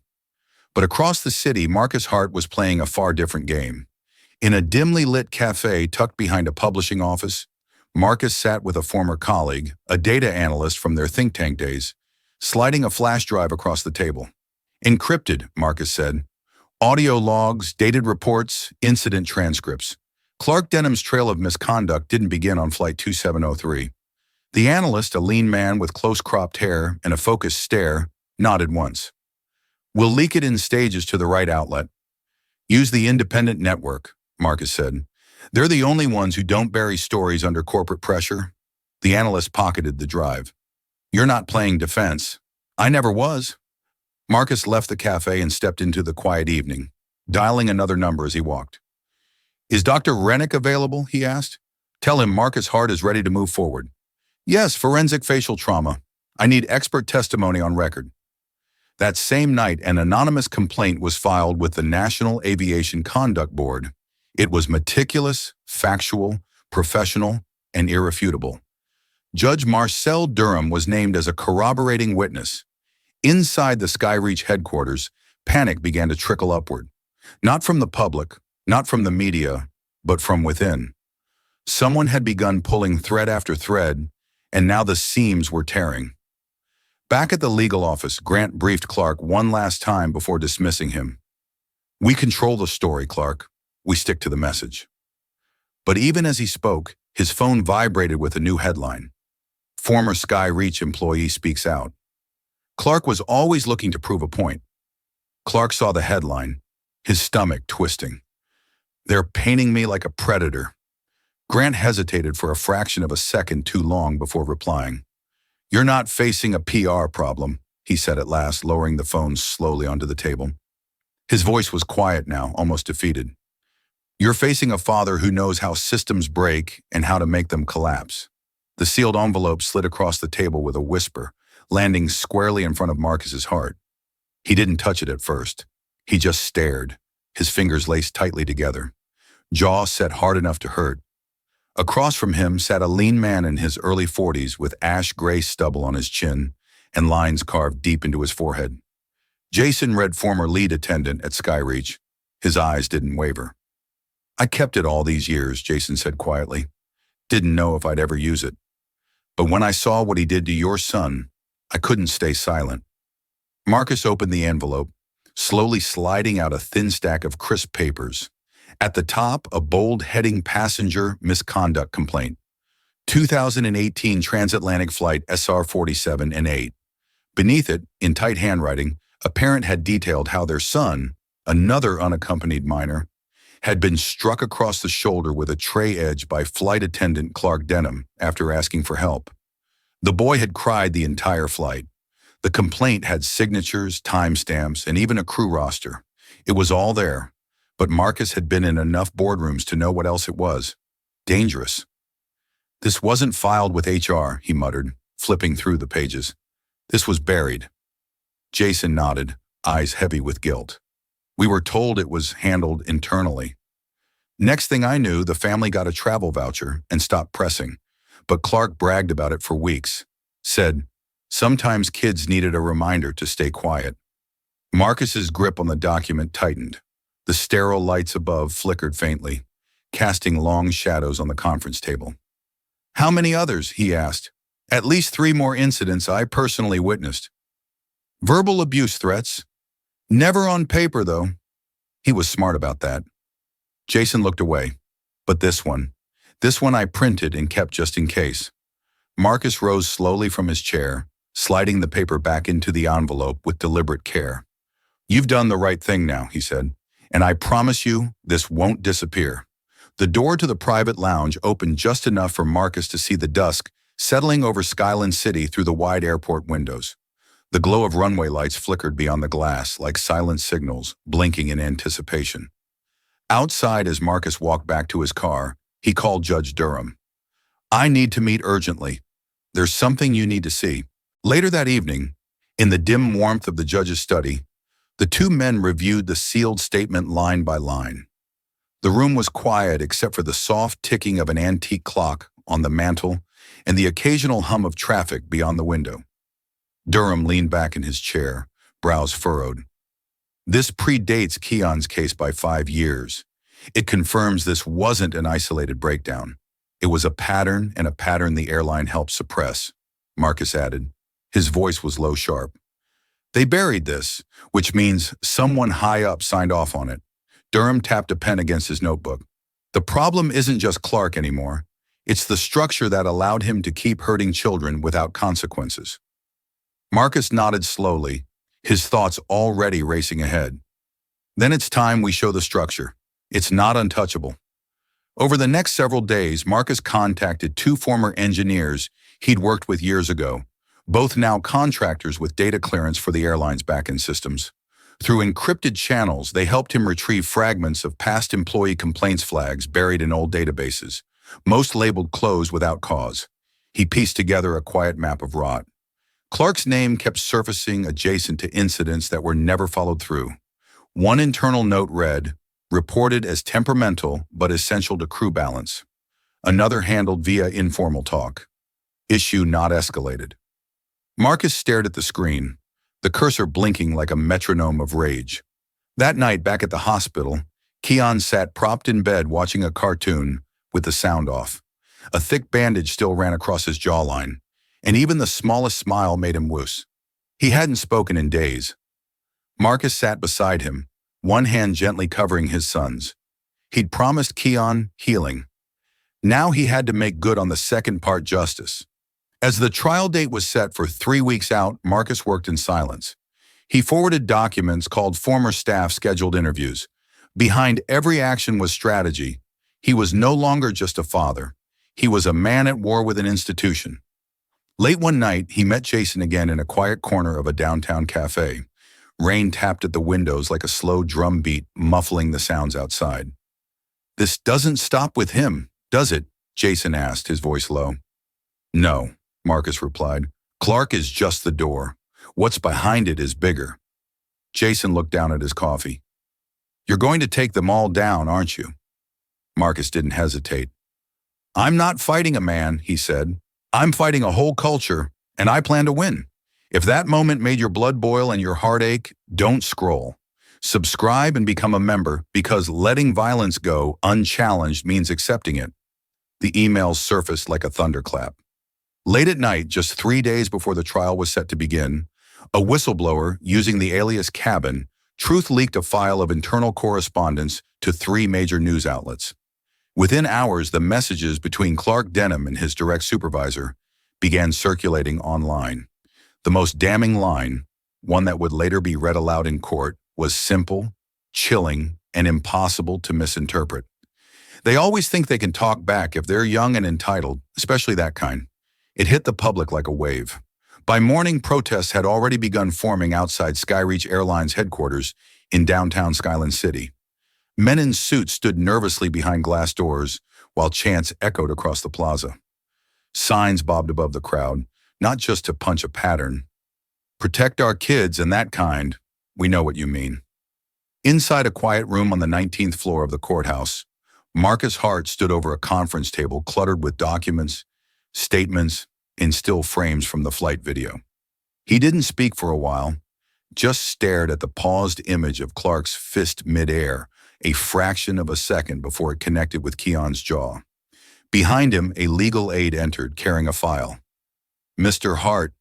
But across the city, Marcus Hart was playing a far different game. In a dimly lit cafe tucked behind a publishing office, Marcus sat with a former colleague, a data analyst from their think tank days, sliding a flash drive across the table. Encrypted, Marcus said. Audio logs, dated reports, incident transcripts. Clark Denham's trail of misconduct didn't begin on Flight 2703. The analyst, a lean man with close-cropped hair and a focused stare, nodded once. We'll leak it in stages to the right outlet. Use the independent network, Marcus said. They're the only ones who don't bury stories under corporate pressure. The analyst pocketed the drive. You're not playing defense. I never was. Marcus left the cafe and stepped into the quiet evening, dialing another number as he walked. Is Dr. Rennick available? He asked. Tell him Marcus Hart is ready to move forward. Yes, forensic facial trauma. I need expert testimony on record. That same night, an anonymous complaint was filed with the National Aviation Conduct Board. It was meticulous, factual, professional, and irrefutable. Judge Marcel Durham was named as a corroborating witness. Inside the Skyreach headquarters, panic began to trickle upward. Not from the public, not from the media, but from within. Someone had begun pulling thread after thread, and now the seams were tearing. Back at the legal office, Grant briefed Clark one last time before dismissing him. We control the story, Clark. We stick to the message. But even as he spoke, his phone vibrated with a new headline. Former Skyreach employee speaks out. Clark was always looking to prove a point. Clark saw the headline, his stomach twisting. They're painting me like a predator. Grant hesitated for a fraction of a second too long before replying. You're not facing a PR problem, he said at last, lowering the phone slowly onto the table. His voice was quiet now, almost defeated. You're facing a father who knows how systems break and how to make them collapse. The sealed envelope slid across the table with a whisper, landing squarely in front of Marcus's heart. He didn't touch it at first. He just stared, his fingers laced tightly together, jaw set hard enough to hurt. Across from him sat a lean man in his early 40s with ash-gray stubble on his chin and lines carved deep into his forehead. Jason read former lead attendant at Skyreach. His eyes didn't waver. I kept it all these years, Jason said quietly. Didn't know if I'd ever use it. But when I saw what he did to your son, I couldn't stay silent. Marcus opened the envelope, slowly sliding out a thin stack of crisp papers. At the top, a bold heading passenger misconduct complaint. 2018 transatlantic flight SR-47 and 8. Beneath it, in tight handwriting, a parent had detailed how their son, another unaccompanied minor, had been struck across the shoulder with a tray edge by flight attendant Clark Denham after asking for help. The boy had cried the entire flight. The complaint had signatures, timestamps, and even a crew roster. It was all there, but Marcus had been in enough boardrooms to know what else it was. Dangerous. This wasn't filed with HR, he muttered, flipping through the pages. This was buried. Jason nodded, eyes heavy with guilt. We were told it was handled internally. Next thing I knew, the family got a travel voucher and stopped pressing, but Clark bragged about it for weeks. Said, sometimes kids needed a reminder to stay quiet. Marcus's grip on the document tightened. The sterile lights above flickered faintly, casting long shadows on the conference table. How many others? He asked. At least 3 more incidents I personally witnessed. Verbal abuse threats. Never on paper, though. He was smart about that. Jason looked away. But this one I printed and kept just in case. Marcus rose slowly from his chair, sliding the paper back into the envelope with deliberate care. You've done the right thing now, he said, and I promise you this won't disappear. The door to the private lounge opened just enough for Marcus to see the dusk settling over Skyland City through the wide airport windows. The glow of runway lights flickered beyond the glass like silent signals, blinking in anticipation. Outside, as Marcus walked back to his car, he called Judge Durham. I need to meet urgently. There's something you need to see. Later that evening, in the dim warmth of the judge's study, the 2 men reviewed the sealed statement line by line. The room was quiet except for the soft ticking of an antique clock on the mantel and the occasional hum of traffic beyond the window. Durham leaned back in his chair, brows furrowed. This predates Keon's case by 5 years. It confirms this wasn't an isolated breakdown. It was a pattern, and a pattern the airline helped suppress, Marcus added. His voice was low sharp. They buried this, which means someone high up signed off on it. Durham tapped a pen against his notebook. The problem isn't just Clark anymore. It's the structure that allowed him to keep hurting children without consequences. Marcus nodded slowly, his thoughts already racing ahead. Then it's time we show the structure. It's not untouchable. Over the next several days, Marcus contacted 2 former engineers he'd worked with years ago, both now contractors with data clearance for the airline's back-end systems. Through encrypted channels, they helped him retrieve fragments of past employee complaints flags buried in old databases, most labeled closed without cause. He pieced together a quiet map of rot. Clark's name kept surfacing adjacent to incidents that were never followed through. One internal note read, reported as temperamental but essential to crew balance. Another handled via informal talk. Issue not escalated. Marcus stared at the screen, the cursor blinking like a metronome of rage. That night back at the hospital, Keon sat propped in bed watching a cartoon with the sound off. A thick bandage still ran across his jawline, and even the smallest smile made him wuss. He hadn't spoken in days. Marcus sat beside him, one hand gently covering his son's. He'd promised Keon healing. Now he had to make good on the second part justice. As the trial date was set for 3 weeks out, Marcus worked in silence. He forwarded documents called former staff scheduled interviews. Behind every action was strategy. He was no longer just a father. He was a man at war with an institution. Late one night, he met Jason again in a quiet corner of a downtown cafe. Rain tapped at the windows like a slow drum beat, muffling the sounds outside. This doesn't stop with him, does it? Jason asked, his voice low. No, Marcus replied. Clark is just the door. What's behind it is bigger. Jason looked down at his coffee. You're going to take them all down, aren't you? Marcus didn't hesitate. I'm not fighting a man, he said. I'm fighting a whole culture, and I plan to win. If that moment made your blood boil and your heart ache, don't scroll. Subscribe and become a member, because letting violence go unchallenged means accepting it. The emails surfaced like a thunderclap. Late at night, just 3 days before the trial was set to begin, a whistleblower using the alias Cabin truth leaked a file of internal correspondence to 3 major news outlets. Within hours, the messages between Clark Denham and his direct supervisor began circulating online. The most damning line, one that would later be read aloud in court, was simple, chilling, and impossible to misinterpret. They always think they can talk back if they're young and entitled, especially that kind. It hit the public like a wave. By morning, protests had already begun forming outside Skyreach Airlines headquarters in downtown Skyland City. Men in suits stood nervously behind glass doors while chants echoed across the plaza. Signs bobbed above the crowd, not just to punch a pattern. Protect our kids and that kind, we know what you mean. Inside a quiet room on the 19th floor of the courthouse, Marcus Hart stood over a conference table cluttered with documents, statements, and still frames from the flight video. He didn't speak for a while, just stared at the paused image of Clark's fist midair, a fraction of a second before it connected with Keon's jaw. Behind him, a legal aide entered, carrying a file. "Mr. Hart,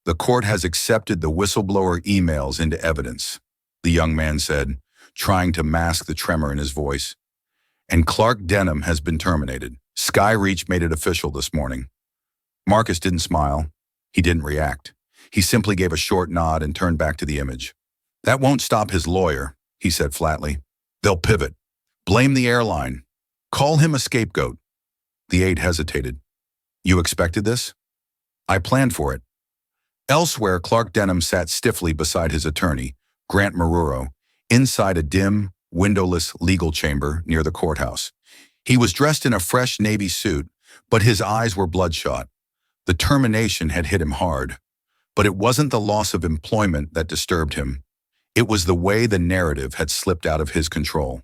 the court has accepted the whistleblower emails into evidence," the young man said, trying to mask the tremor in his voice. "And Clark Denham has been terminated. Skyreach made it official this morning." Marcus didn't smile. He didn't react. He simply gave a short nod and turned back to the image. "That won't stop his lawyer," he said flatly. "They'll pivot. Blame the airline. Call him a scapegoat." The aide hesitated. "You expected this?" "I planned for it." Elsewhere, Clark Denham sat stiffly beside his attorney, Grant Maruro, inside a dim, windowless legal chamber near the courthouse. He was dressed in a fresh navy suit, but his eyes were bloodshot. The termination had hit him hard. But it wasn't the loss of employment that disturbed him. It was the way the narrative had slipped out of his control.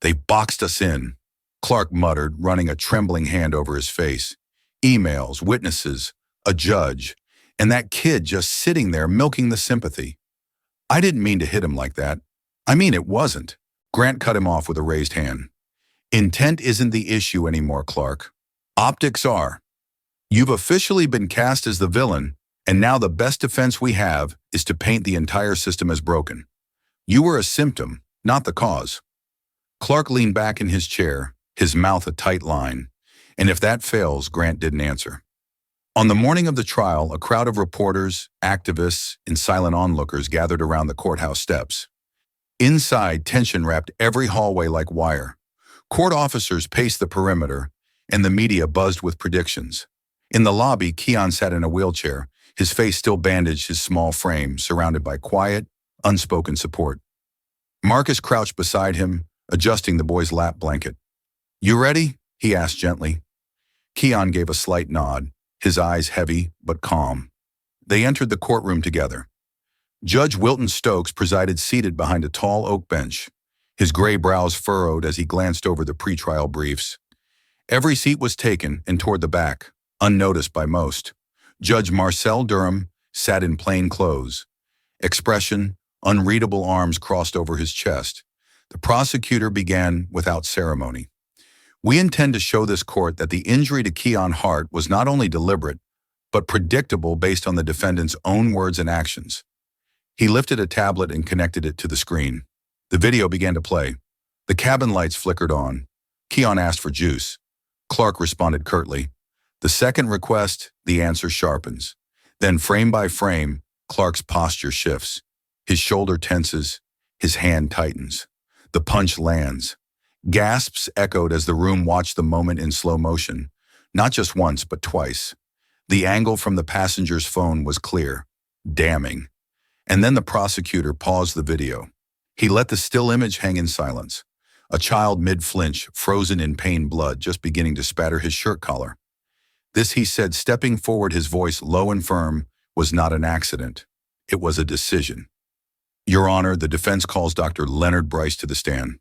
"They boxed us in," Clark muttered, running a trembling hand over his face. "Emails, witnesses, a judge, and that kid just sitting there milking the sympathy. I didn't mean to hit him like that. I mean, it wasn't." Grant cut him off with a raised hand. "Intent isn't the issue anymore, Clark. Optics are. You've officially been cast as the villain, and now the best defense we have is to paint the entire system as broken. You were a symptom, not the cause." Clark leaned back in his chair, his mouth a tight line, and if that fails, Grant didn't answer. On the morning of the trial, a crowd of reporters, activists, and silent onlookers gathered around the courthouse steps. Inside, tension wrapped every hallway like wire. Court officers paced the perimeter, and the media buzzed with predictions. In the lobby, Keon sat in a wheelchair, his face still bandaged his small frame, surrounded by quiet, unspoken support. Marcus crouched beside him, adjusting the boy's lap blanket. "You ready?" he asked gently. Keon gave a slight nod, his eyes heavy but calm. They entered the courtroom together. Judge Wilton Stokes presided seated behind a tall oak bench, his gray brows furrowed as he glanced over the pretrial briefs. Every seat was taken and toward the back, unnoticed by most. Judge Marcel Durham sat in plain clothes. Expression, unreadable arms crossed over his chest. The prosecutor began without ceremony. "We intend to show this court that the injury to Keon Hart was not only deliberate, but predictable based on the defendant's own words and actions." He lifted a tablet and connected it to the screen. The video began to play. The cabin lights flickered on. Keon asked for juice. Clark responded curtly. The second request, the answer sharpens. Then frame by frame, Clark's posture shifts. His shoulder tenses, his hand tightens. The punch lands. Gasps echoed as the room watched the moment in slow motion, not just once, but twice. The angle from the passenger's phone was clear, damning. And then the prosecutor paused the video. He let the still image hang in silence. A child mid-flinch, frozen in pain blood, just beginning to spatter his shirt collar. This, he said, stepping forward, his voice low and firm, was not an accident. It was a decision. "Your Honor, the defense calls Dr. Leonard Bryce to the stand."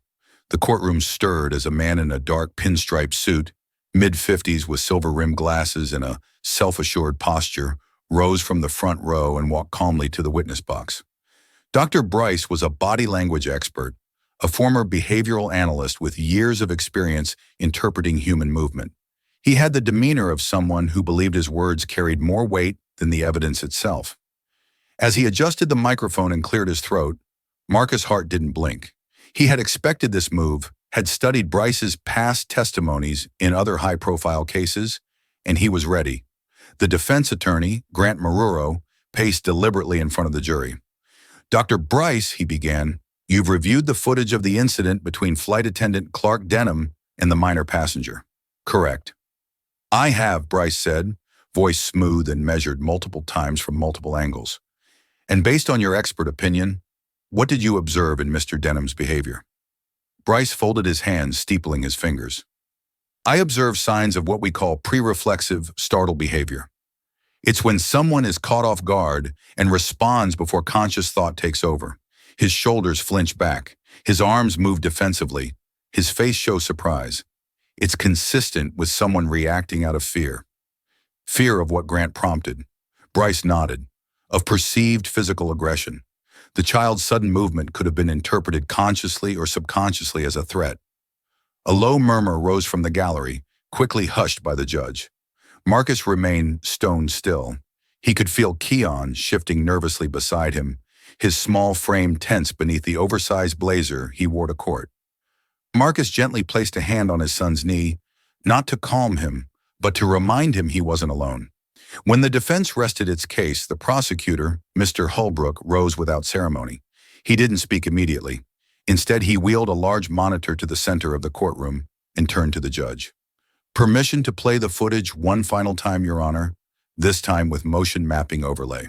The courtroom stirred as a man in a dark pinstripe suit, mid-50s with silver-rimmed glasses and a self-assured posture, rose from the front row and walked calmly to the witness box. Dr. Bryce was a body language expert, a former behavioral analyst with years of experience interpreting human movement. He had the demeanor of someone who believed his words carried more weight than the evidence itself. As he adjusted the microphone and cleared his throat, Marcus Hart didn't blink. He had expected this move, had studied Bryce's past testimonies in other high-profile cases, and he was ready. The defense attorney, Grant Maruro, paced deliberately in front of the jury. "Dr. Bryce," he began, You've reviewed the footage of the incident between flight attendant Clark Denham and the minor passenger. Correct. I have, Bryce said, voice smooth and measured multiple times from multiple angles. And based on your expert opinion, what did you observe in Mr. Denham's behavior? Bryce folded his hands, steepling his fingers. I observe signs of what we call pre-reflexive startle behavior. It's when someone is caught off guard and responds before conscious thought takes over. His shoulders flinch back, his arms move defensively, his face shows surprise. It's consistent with someone reacting out of fear. Fear of what Grant prompted. Bryce nodded. Of perceived physical aggression. The child's sudden movement could have been interpreted consciously or subconsciously as a threat. A low murmur rose from the gallery, quickly hushed by the judge. Marcus remained stone still. He could feel Keon shifting nervously beside him, his small frame tense beneath the oversized blazer he wore to court. Marcus gently placed a hand on his son's knee, not to calm him, but to remind him he wasn't alone. When the defense rested its case, the prosecutor, Mr. Holbrook, rose without ceremony. He didn't speak immediately. Instead, he wheeled a large monitor to the center of the courtroom and turned to the judge. Permission to play the footage one final time, Your Honor, this time with motion mapping overlay.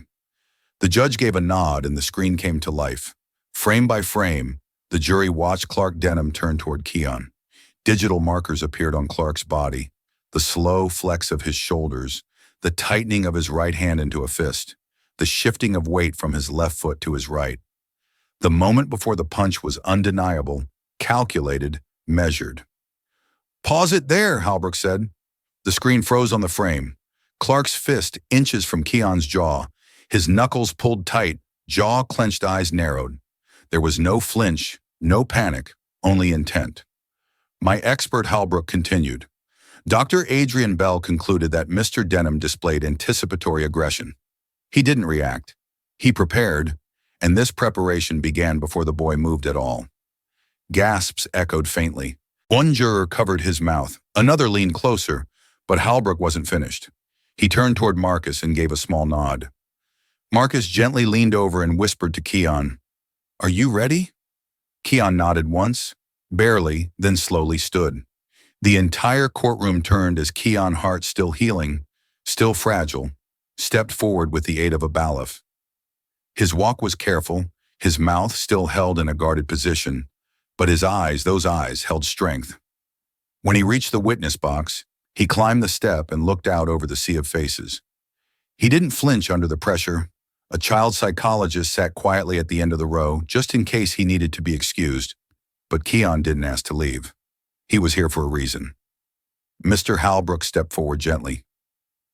The judge gave a nod and the screen came to life. Frame by frame, the jury watched Clark Denham turn toward Keon. Digital markers appeared on Clark's body, the slow flex of his shoulders, the tightening of his right hand into a fist, the shifting of weight from his left foot to his right. The moment before the punch was undeniable, calculated, measured. Pause it there, Holbrook said. The screen froze on the frame. Clark's fist inches from Keon's jaw, his knuckles pulled tight, jaw clenched, eyes narrowed. There was no flinch, no panic, only intent. My expert, Holbrook continued. Dr. Adrian Bell concluded that Mr. Denham displayed anticipatory aggression. He didn't react. He prepared, and this preparation began before the boy moved at all. Gasps echoed faintly. One juror covered his mouth, another leaned closer, but Holbrook wasn't finished. He turned toward Marcus and gave a small nod. Marcus gently leaned over and whispered to Keon, "Are you ready?" Keon nodded once, barely, then slowly stood. The entire courtroom turned as Keon, heart still healing, still fragile, stepped forward with the aid of a bailiff. His walk was careful, his mouth still held in a guarded position, but his eyes, those eyes, held strength. When he reached the witness box, he climbed the step and looked out over the sea of faces. He didn't flinch under the pressure. A child psychologist sat quietly at the end of the row, just in case he needed to be excused, but Keon didn't ask to leave. He was here for a reason. Mr. Holbrook stepped forward gently.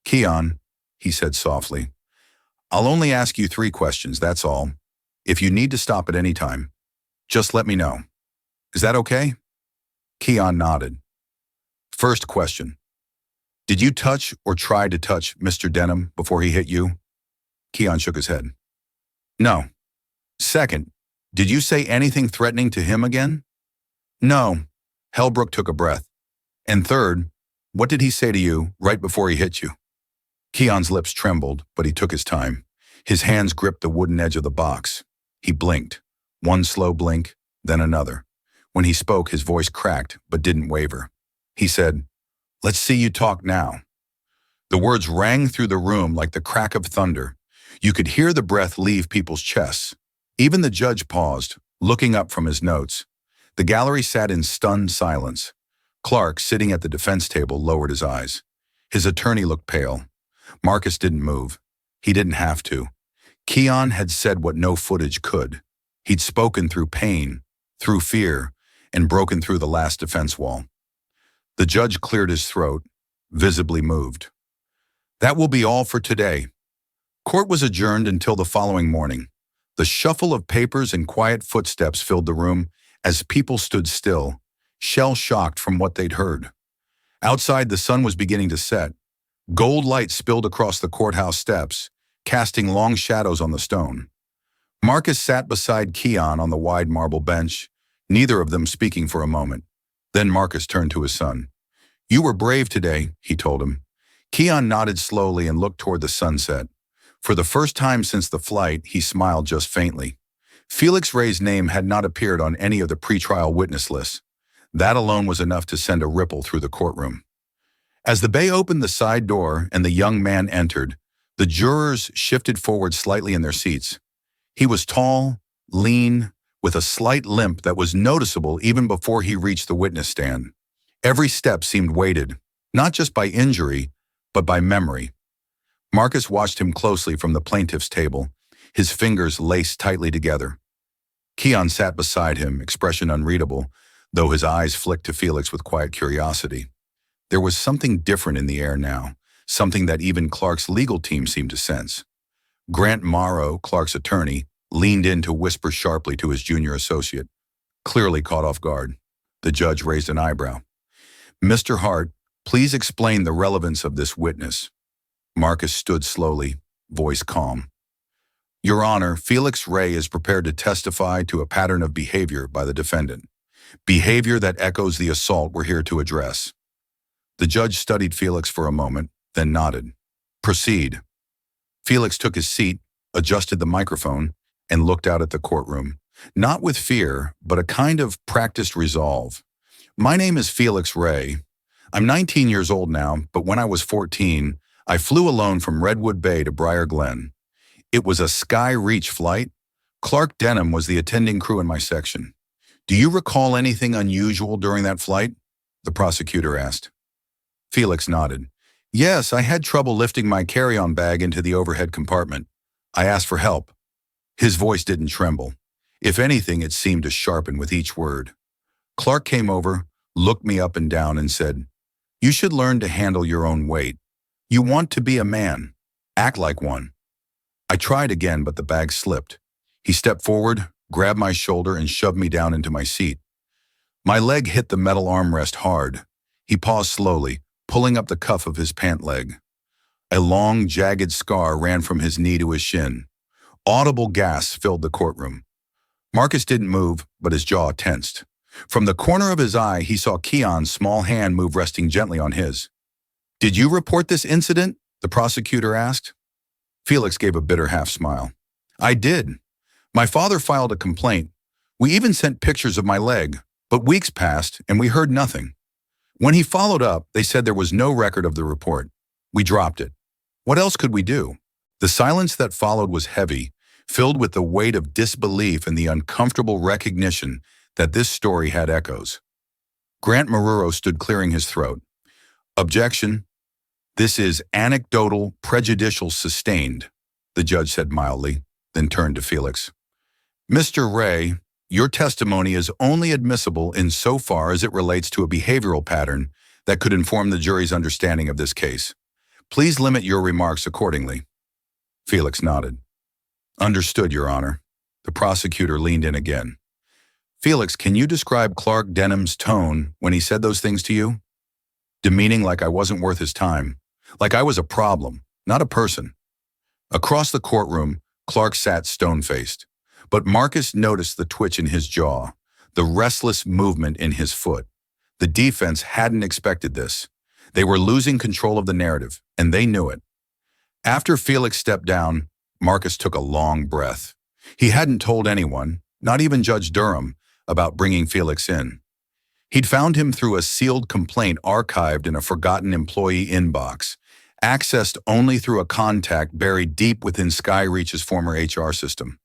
Keon, he said softly, I'll only ask you 3 questions, that's all. If you need to stop at any time, just let me know. Is that okay? Keon nodded. First question. Did you touch or try to touch Mr. Denham before he hit you? Keon shook his head. No. Second, did you say anything threatening to him again? No. Holbrook took a breath. And third, what did he say to you right before he hit you? Keon's lips trembled, but he took his time. His hands gripped the wooden edge of the box. He blinked. One slow blink, then another. When he spoke, his voice cracked, but didn't waver. He said, "Let's see you talk now." The words rang through the room like the crack of thunder. You could hear the breath leave people's chests. Even the judge paused, looking up from his notes. The gallery sat in stunned silence. Clark, sitting at the defense table, lowered his eyes. His attorney looked pale. Marcus didn't move. He didn't have to. Keon had said what no footage could. He'd spoken through pain, through fear, and broken through the last defense wall. The judge cleared his throat, visibly moved. That will be all for today. Court was adjourned until the following morning. The shuffle of papers and quiet footsteps filled the room as people stood still, shell-shocked from what they'd heard. Outside, the sun was beginning to set. Gold light spilled across the courthouse steps, casting long shadows on the stone. Marcus sat beside Keon on the wide marble bench, neither of them speaking for a moment. Then Marcus turned to his son. "You were brave today," he told him. Keon nodded slowly and looked toward the sunset. For the first time since the flight, he smiled just faintly. Felix Ray's name had not appeared on any of the pretrial witness lists. That alone was enough to send a ripple through the courtroom. As the bay opened the side door and the young man entered, the jurors shifted forward slightly in their seats. He was tall, lean, with a slight limp that was noticeable even before he reached the witness stand. Every step seemed weighted, not just by injury, but by memory. Marcus watched him closely from the plaintiff's table, his fingers laced tightly together. Keon sat beside him, expression unreadable, though his eyes flicked to Felix with quiet curiosity. There was something different in the air now, something that even Clark's legal team seemed to sense. Grant Morrow, Clark's attorney, leaned in to whisper sharply to his junior associate. Clearly caught off guard, the judge raised an eyebrow. "Mr. Hart, please explain the relevance of this witness." Marcus stood slowly, voice calm. "Your Honor, Felix Ray is prepared to testify to a pattern of behavior by the defendant. Behavior that echoes the assault we're here to address." The judge studied Felix for a moment, then nodded. "Proceed." Felix took his seat, adjusted the microphone, and looked out at the courtroom, not with fear, but a kind of practiced resolve. "My name is Felix Ray. I'm 19 years old now, but when I was 14, I flew alone from Redwood Bay to Briar Glen. It was a Sky Reach flight. Clark Denham was the attending crew in my section. Do you recall anything unusual during that flight?" the prosecutor asked. Felix nodded. "Yes, I had trouble lifting my carry-on bag into the overhead compartment. I asked for help." His voice didn't tremble. If anything, it seemed to sharpen with each word. "Clark came over, looked me up and down, and said, 'You should learn to handle your own weight. You want to be a man. Act like one.' I tried again, but the bag slipped. He stepped forward, grabbed my shoulder, and shoved me down into my seat. My leg hit the metal armrest hard. He paused slowly, pulling up the cuff of his pant leg. A long, jagged scar ran from his knee to his shin. Audible gasps filled the courtroom. Marcus didn't move, but his jaw tensed. From the corner of his eye, he saw Keon's small hand move, resting gently on his. "Did you report this incident?" the prosecutor asked. Felix gave a bitter half-smile. "I did. My father filed a complaint. We even sent pictures of my leg, but weeks passed and we heard nothing. When he followed up, they said there was no record of the report. We dropped it. What else could we do?" The silence that followed was heavy, filled with the weight of disbelief and the uncomfortable recognition that this story had echoes. Grant Maruro stood clearing his throat. "Objection. This is anecdotal, prejudicial, sustained," the judge said mildly, then turned to Felix. "Mr. Ray, your testimony is only admissible insofar as it relates to a behavioral pattern that could inform the jury's understanding of this case. Please limit your remarks accordingly." Felix nodded. "Understood, Your Honor." The prosecutor leaned in again. "Felix, can you describe Clark Denham's tone when he said those things to you?" "Demeaning, like I wasn't worth his time. Like I was a problem, not a person." Across the courtroom, Clark sat stone-faced. But Marcus noticed the twitch in his jaw, the restless movement in his foot. The defense hadn't expected this. They were losing control of the narrative, and they knew it. After Felix stepped down, Marcus took a long breath. He hadn't told anyone, not even Judge Durham, about bringing Felix in. He'd found him through a sealed complaint archived in a forgotten employee inbox, accessed only through a contact buried deep within Skyreach's former HR system.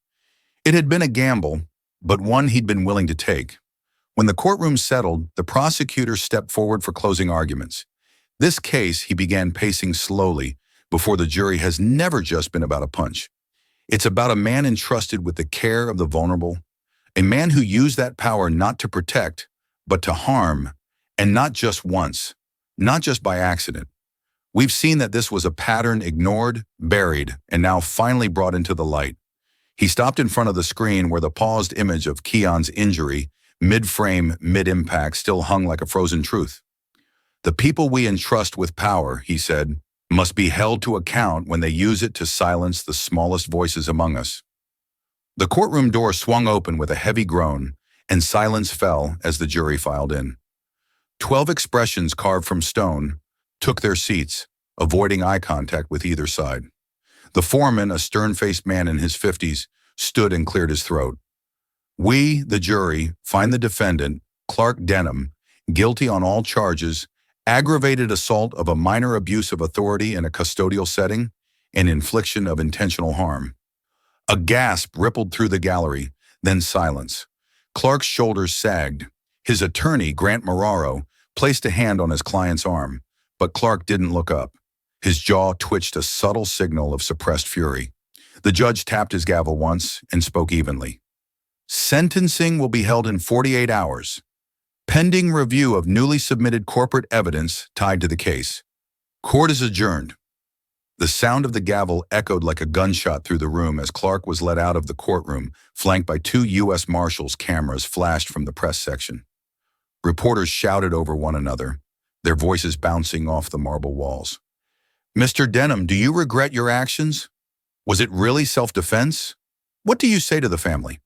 It had been a gamble, but one he'd been willing to take. When the courtroom settled, the prosecutor stepped forward for closing arguments. This case, he began pacing slowly, before the jury, has never just been about a punch. It's about a man entrusted with the care of the vulnerable, a man who used that power not to protect, but to harm, and not just once, not just by accident. We've seen that this was a pattern ignored, buried, and now finally brought into the light. He stopped in front of the screen where the paused image of Keon's injury, mid-frame, mid-impact, still hung like a frozen truth. "The people we entrust with power," he said, "must be held to account when they use it to silence the smallest voices among us." The courtroom door swung open with a heavy groan, and silence fell as the jury filed in. 12 expressions carved from stone took their seats, avoiding eye contact with either side. The foreman, a stern-faced man in his 50s, stood and cleared his throat. We, the jury, find the defendant, Clark Denham, guilty on all charges, aggravated assault of a minor abuse of authority in a custodial setting, and infliction of intentional harm. A gasp rippled through the gallery, then silence. Clark's shoulders sagged. His attorney, Grant Moraro, placed a hand on his client's arm, but Clark didn't look up. His jaw twitched a subtle signal of suppressed fury. The judge tapped his gavel once and spoke evenly. Sentencing will be held in 48 hours, pending review of newly submitted corporate evidence tied to the case. Court is adjourned. The sound of the gavel echoed like a gunshot through the room as Clark was led out of the courtroom, flanked by 2 U.S. Marshals' cameras flashed from the press section. Reporters shouted over one another, their voices bouncing off the marble walls. "Mr. Denham, do you regret your actions? Was it really self-defense? What do you say to the family?"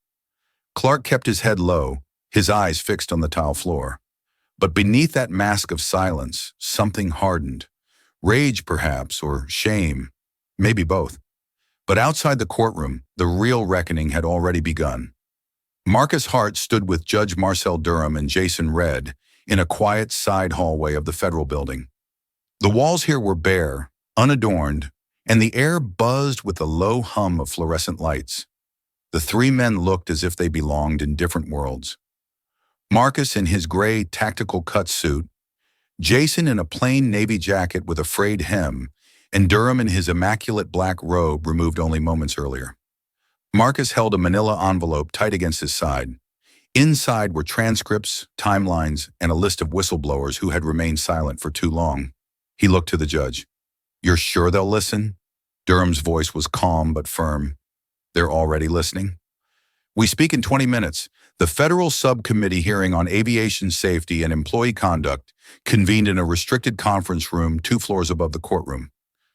Clark kept his head low, his eyes fixed on the tile floor. But beneath that mask of silence, something hardened. Rage, perhaps, or shame, maybe both. But outside the courtroom, the real reckoning had already begun. Marcus Hart stood with Judge Marcel Durham and Jason Redd in a quiet side hallway of the federal building. The walls here were bare, unadorned, and the air buzzed with the low hum of fluorescent lights. The 3 men looked as if they belonged in different worlds. Marcus in his gray tactical cut suit, Jason in a plain navy jacket with a frayed hem, and Durham in his immaculate black robe removed only moments earlier. Marcus held a manila envelope tight against his side. Inside were transcripts, timelines, and a list of whistleblowers who had remained silent for too long. He looked to the judge. "You're sure they'll listen?" Durham's voice was calm but firm. "They're already listening." "We speak in 20 minutes. The federal subcommittee hearing on aviation safety and employee conduct convened in a restricted conference room 2 floors above the courtroom.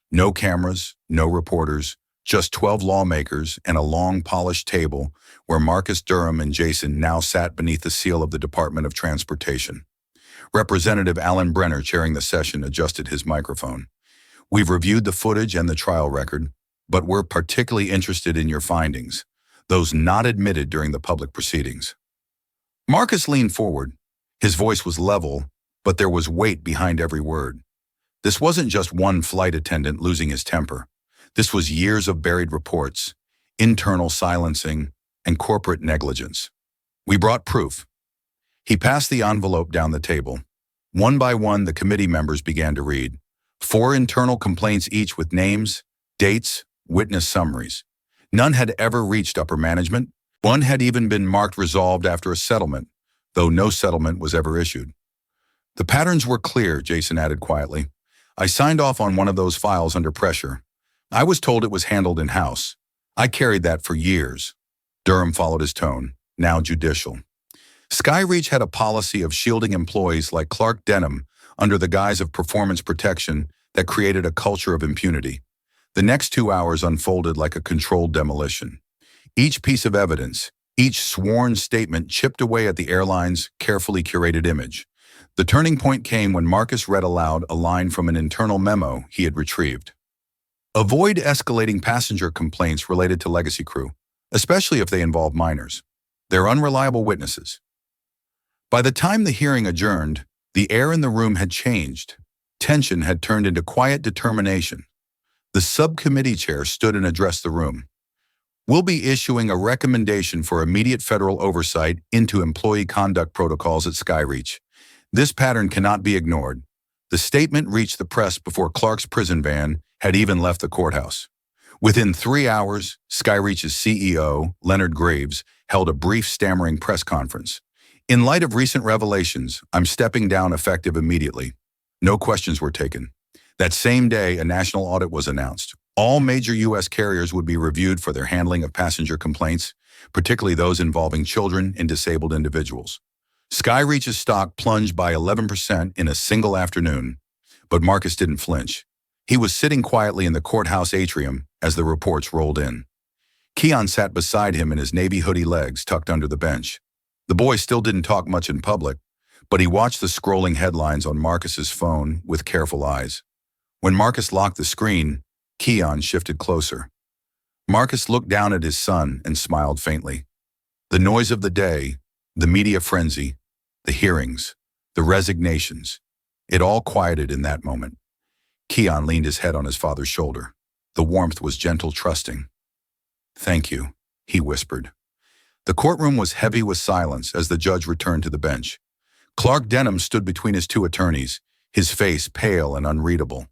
No cameras, no reporters, just 12 lawmakers and a long polished table where Marcus Durham and Jason now sat beneath the seal of the Department of Transportation. Representative Alan Brenner, chairing the session, adjusted his microphone. "We've reviewed the footage and the trial record, but we're particularly interested in your findings, those not admitted during the public proceedings." Marcus leaned forward. His voice was level, but there was weight behind every word. This wasn't just one flight attendant losing his temper. This was years of buried reports, internal silencing, and corporate negligence. "We brought proof." He passed the envelope down the table. One by one, the committee members began to read. 4 internal complaints each with names, dates, witness summaries. None had ever reached upper management. One had even been marked resolved after a settlement, though no settlement was ever issued. "The patterns were clear," Jason added quietly. "I signed off on one of those files under pressure. I was told it was handled in-house. I carried that for years." Durham followed his tone, now judicial. "Skyreach had a policy of shielding employees like Clark Denham under the guise of performance protection that created a culture of impunity. The next 2 hours unfolded like a controlled demolition. Each piece of evidence, each sworn statement chipped away at the airline's carefully curated image. The turning point came when Marcus read aloud a line from an internal memo he had retrieved. "Avoid escalating passenger complaints related to legacy crew, especially if they involve minors. They're unreliable witnesses." By the time the hearing adjourned, the air in the room had changed. Tension had turned into quiet determination. The subcommittee chair stood and addressed the room. "We'll be issuing a recommendation for immediate federal oversight into employee conduct protocols at Skyreach. This pattern cannot be ignored." The statement reached the press before Clark's prison van had even left the courthouse. Within 3 hours, Skyreach's CEO, Leonard Graves, held a brief stammering press conference. "In light of recent revelations, I'm stepping down effective immediately." No questions were taken. That same day, a national audit was announced. All major U.S. carriers would be reviewed for their handling of passenger complaints, particularly those involving children and disabled individuals. Skyreach's stock plunged by 11% in a single afternoon, but Marcus didn't flinch. He was sitting quietly in the courthouse atrium as the reports rolled in. Keon sat beside him in his navy hoodie legs tucked under the bench. The boy still didn't talk much in public, but he watched the scrolling headlines on Marcus's phone with careful eyes. When Marcus locked the screen, Keon shifted closer. Marcus looked down at his son and smiled faintly. The noise of the day, the media frenzy, the hearings, the resignations, it all quieted in that moment. Keon leaned his head on his father's shoulder. The warmth was gentle, trusting. "Thank you," he whispered. The courtroom was heavy with silence as the judge returned to the bench. Clark Denham stood between his two attorneys, his face pale and unreadable.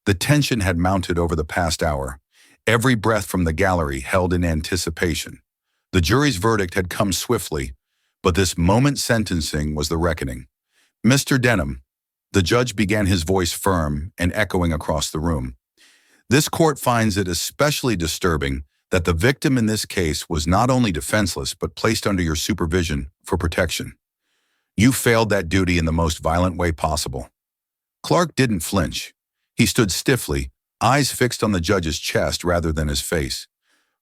The tension had mounted over the past hour, every breath from the gallery held in anticipation. The jury's verdict had come swiftly, but this moment's sentencing was the reckoning. "Mr. Denham," the judge began, his voice firm and echoing across the room. "This court finds it especially disturbing that the victim in this case was not only defenseless but placed under your supervision for protection. You failed that duty in the most violent way possible." Clark didn't flinch. He stood stiffly, eyes fixed on the judge's chest rather than his face.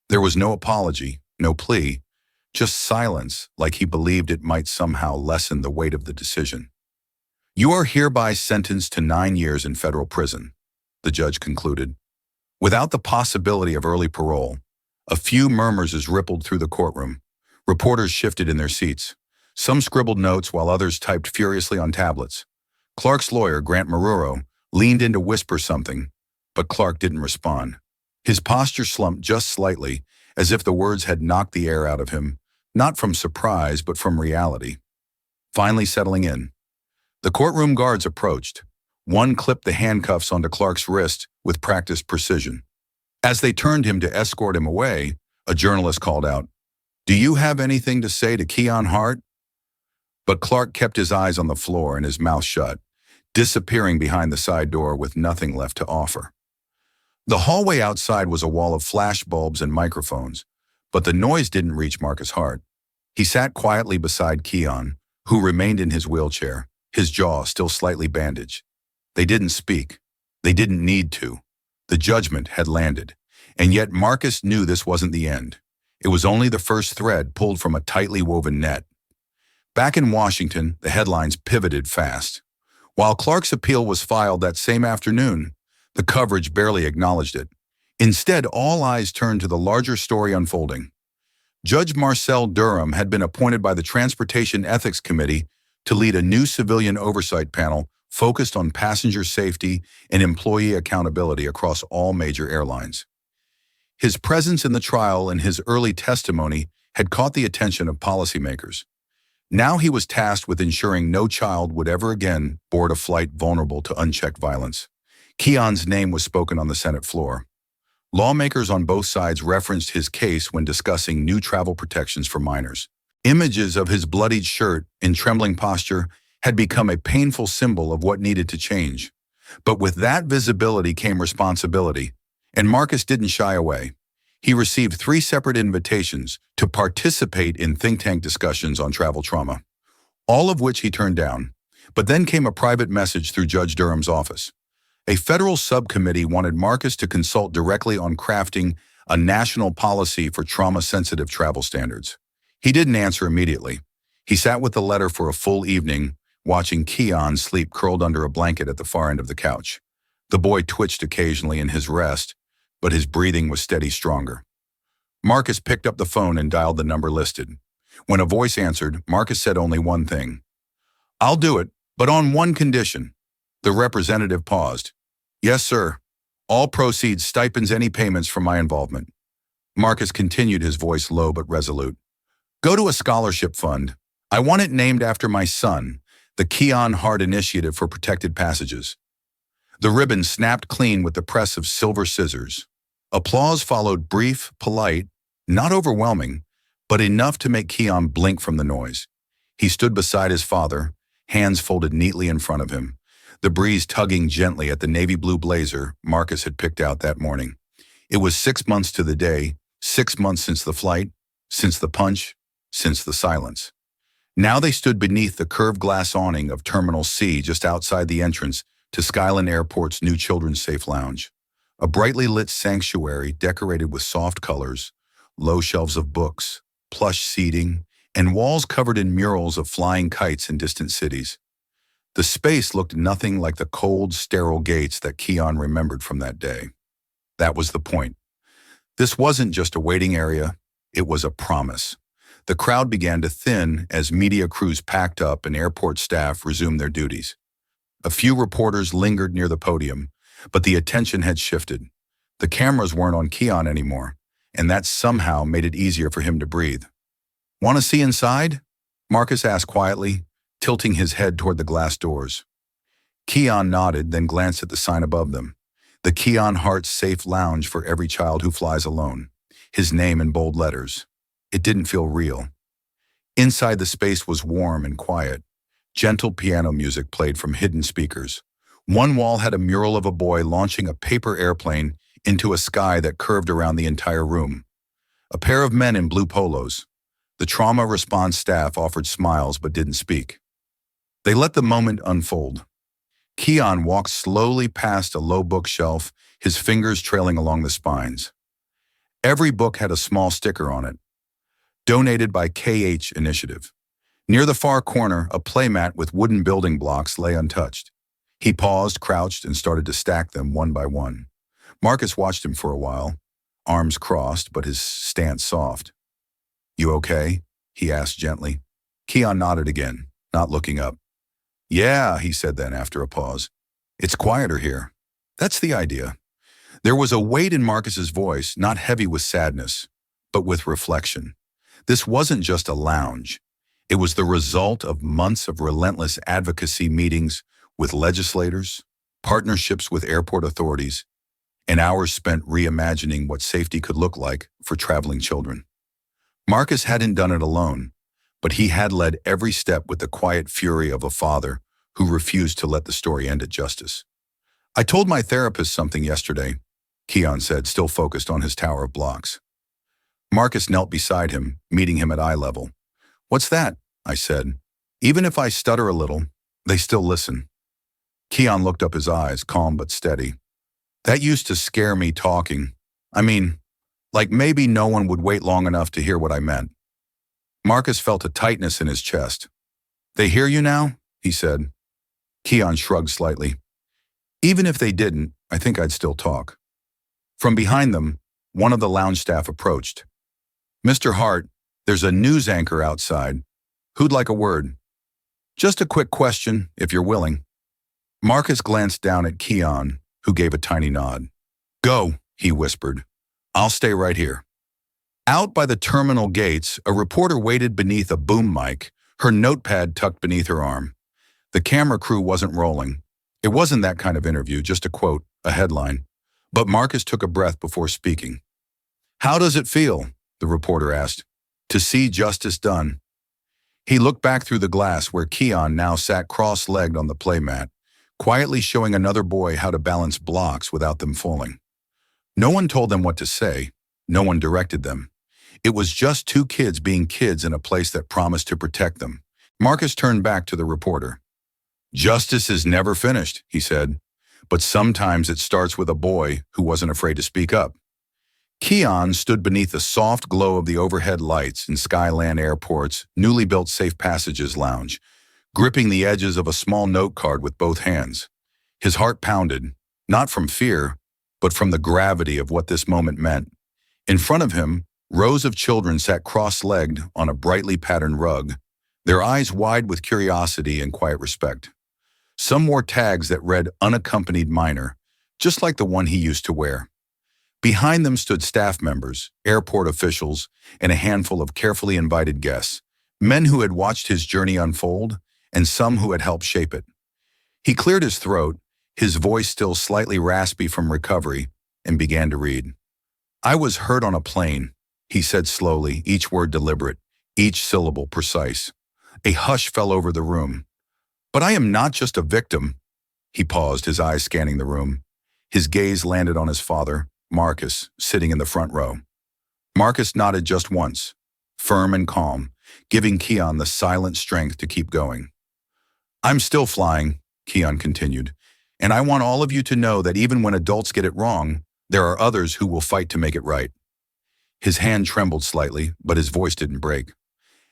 There was no apology, no plea, just silence, like he believed it might somehow lessen the weight of the decision. "You are hereby sentenced to 9 years in federal prison," the judge concluded. Without the possibility of early parole, a few murmurs rippled through the courtroom. Reporters shifted in their seats. Some scribbled notes while others typed furiously on tablets. Clark's lawyer, Grant Maruro, leaned in to whisper something, but Clark didn't respond. His posture slumped just slightly, as if the words had knocked the air out of him, not from surprise but from reality. Finally settling in, the courtroom guards approached. One clipped the handcuffs onto Clark's wrist with practiced precision. As they turned him to escort him away, a journalist called out, "Do you have anything to say to Keon Hart?" But Clark kept his eyes on the floor and his mouth shut, disappearing behind the side door with nothing left to offer. The hallway outside was a wall of flash bulbs and microphones, but the noise didn't reach Marcus Hart. He sat quietly beside Keon, who remained in his wheelchair, his jaw still slightly bandaged. They didn't speak. They didn't need to. The judgment had landed, and yet Marcus knew this wasn't the end. It was only the first thread pulled from a tightly woven net. Back in Washington, the headlines pivoted fast. While Clark's appeal was filed that same afternoon, the coverage barely acknowledged it. Instead, all eyes turned to the larger story unfolding. Judge Marcel Durham had been appointed by the Transportation Ethics Committee to lead a new civilian oversight panel focused on passenger safety and employee accountability across all major airlines. His presence in the trial and his early testimony had caught the attention of policymakers. Now he was tasked with ensuring no child would ever again board a flight vulnerable to unchecked violence. Keon's name was spoken on the Senate floor. Lawmakers on both sides referenced his case when discussing new travel protections for minors. Images of his bloodied shirt and trembling posture had become a painful symbol of what needed to change. But with that visibility came responsibility, and Marcus didn't shy away. He received 3 separate invitations to participate in think tank discussions on travel trauma, all of which he turned down. But then came a private message through Judge Durham's office. A federal subcommittee wanted Marcus to consult directly on crafting a national policy for trauma-sensitive travel standards. He didn't answer immediately. He sat with the letter for a full evening, watching Keon sleep curled under a blanket at the far end of the couch. The boy twitched occasionally in his rest, but his breathing was steady, stronger. Marcus picked up the phone and dialed the number listed. When a voice answered, Marcus said only one thing. "I'll do it, but on one condition." The representative paused. "Yes, sir. All proceeds, stipends, any payments from my involvement." Marcus continued, his voice low but resolute. "Go to a scholarship fund. I want it named after my son, the Keon Hart Initiative for Protected Passages." The ribbon snapped clean with the press of silver scissors. Applause followed, brief, polite, not overwhelming, but enough to make Keon blink from the noise. He stood beside his father, hands folded neatly in front of him, the breeze tugging gently at the navy blue blazer Marcus had picked out that morning. It was 6 months to the day, 6 months since the flight, since the punch, since the silence. Now they stood beneath the curved glass awning of Terminal C just outside the entrance to Skyline Airport's new children's safe lounge. A brightly lit sanctuary decorated with soft colors, low shelves of books, plush seating, and walls covered in murals of flying kites in distant cities. The space looked nothing like the cold, sterile gates that Keon remembered from that day. That was the point. This wasn't just a waiting area, it was a promise. The crowd began to thin as media crews packed up and airport staff resumed their duties. A few reporters lingered near the podium, but the attention had shifted. The cameras weren't on Keon anymore, and that somehow made it easier for him to breathe. "Want to see inside?" Marcus asked quietly, tilting his head toward the glass doors. Keon nodded, then glanced at the sign above them. The Keon Hart Safe Lounge for every child who flies alone. His name in bold letters. It didn't feel real. Inside the space was warm and quiet. Gentle piano music played from hidden speakers. One wall had a mural of a boy launching a paper airplane into a sky that curved around the entire room. A pair of men in blue polos. The trauma response staff offered smiles but didn't speak. They let the moment unfold. Keon walked slowly past a low bookshelf, his fingers trailing along the spines. Every book had a small sticker on it. Donated by KH Initiative. Near the far corner, a playmat with wooden building blocks lay untouched. He paused, crouched, and started to stack them one by one. Marcus watched him for a while, arms crossed, but his stance soft. "You okay?" he asked gently. Keon nodded again, not looking up. "Yeah," he said then after a pause. "It's quieter here." That's the idea. There was a weight in Marcus's voice, not heavy with sadness, but with reflection. This wasn't just a lounge. It was the result of months of relentless advocacy meetings with legislators, partnerships with airport authorities, and hours spent reimagining what safety could look like for traveling children. Marcus hadn't done it alone, but he had led every step with the quiet fury of a father who refused to let the story end at justice. "I told my therapist something yesterday," Keon said, still focused on his tower of blocks. Marcus knelt beside him, meeting him at eye level. "What's that?" I said. "Even if I stutter a little, they still listen." Keon looked up, his eyes calm but steady. "That used to scare me talking. I mean, like maybe no one would wait long enough to hear what I meant." Marcus felt a tightness in his chest. "They hear you now?" he said. Keon shrugged slightly. "Even if they didn't, I think I'd still talk." From behind them, one of the lounge staff approached. "Mr. Hart, there's a news anchor outside. Who'd like a word?" "Just a quick question, if you're willing." Marcus glanced down at Keon, who gave a tiny nod. "Go," he whispered. "I'll stay right here." Out by the terminal gates, a reporter waited beneath a boom mic, her notepad tucked beneath her arm. The camera crew wasn't rolling. It wasn't that kind of interview, just a quote, a headline. But Marcus took a breath before speaking. "How does it feel?" the reporter asked. "To see justice done?" He looked back through the glass where Keon now sat cross-legged on the playmat, quietly showing another boy how to balance blocks without them falling. No one told them what to say. No one directed them. It was just two kids being kids in a place that promised to protect them. Marcus turned back to the reporter. "Justice is never finished," he said, "but sometimes it starts with a boy who wasn't afraid to speak up." Keon stood beneath the soft glow of the overhead lights in Skyland Airport's newly built Safe Passages lounge, gripping the edges of a small note card with both hands. His heart pounded, not from fear, but from the gravity of what this moment meant. In front of him, rows of children sat cross-legged on a brightly patterned rug, their eyes wide with curiosity and quiet respect. Some wore tags that read unaccompanied minor, just like the one he used to wear. Behind them stood staff members, airport officials, and a handful of carefully invited guests, men who had watched his journey unfold and some who had helped shape it. He cleared his throat, his voice still slightly raspy from recovery, and began to read. "I was hurt on a plane," he said slowly, each word deliberate, each syllable precise. A hush fell over the room. "But I am not just a victim." He paused, his eyes scanning the room. His gaze landed on his father, Marcus, sitting in the front row. Marcus nodded just once, firm and calm, giving Keon the silent strength to keep going. "I'm still flying," Keon continued, "and I want all of you to know that even when adults get it wrong, there are others who will fight to make it right." His hand trembled slightly, but his voice didn't break.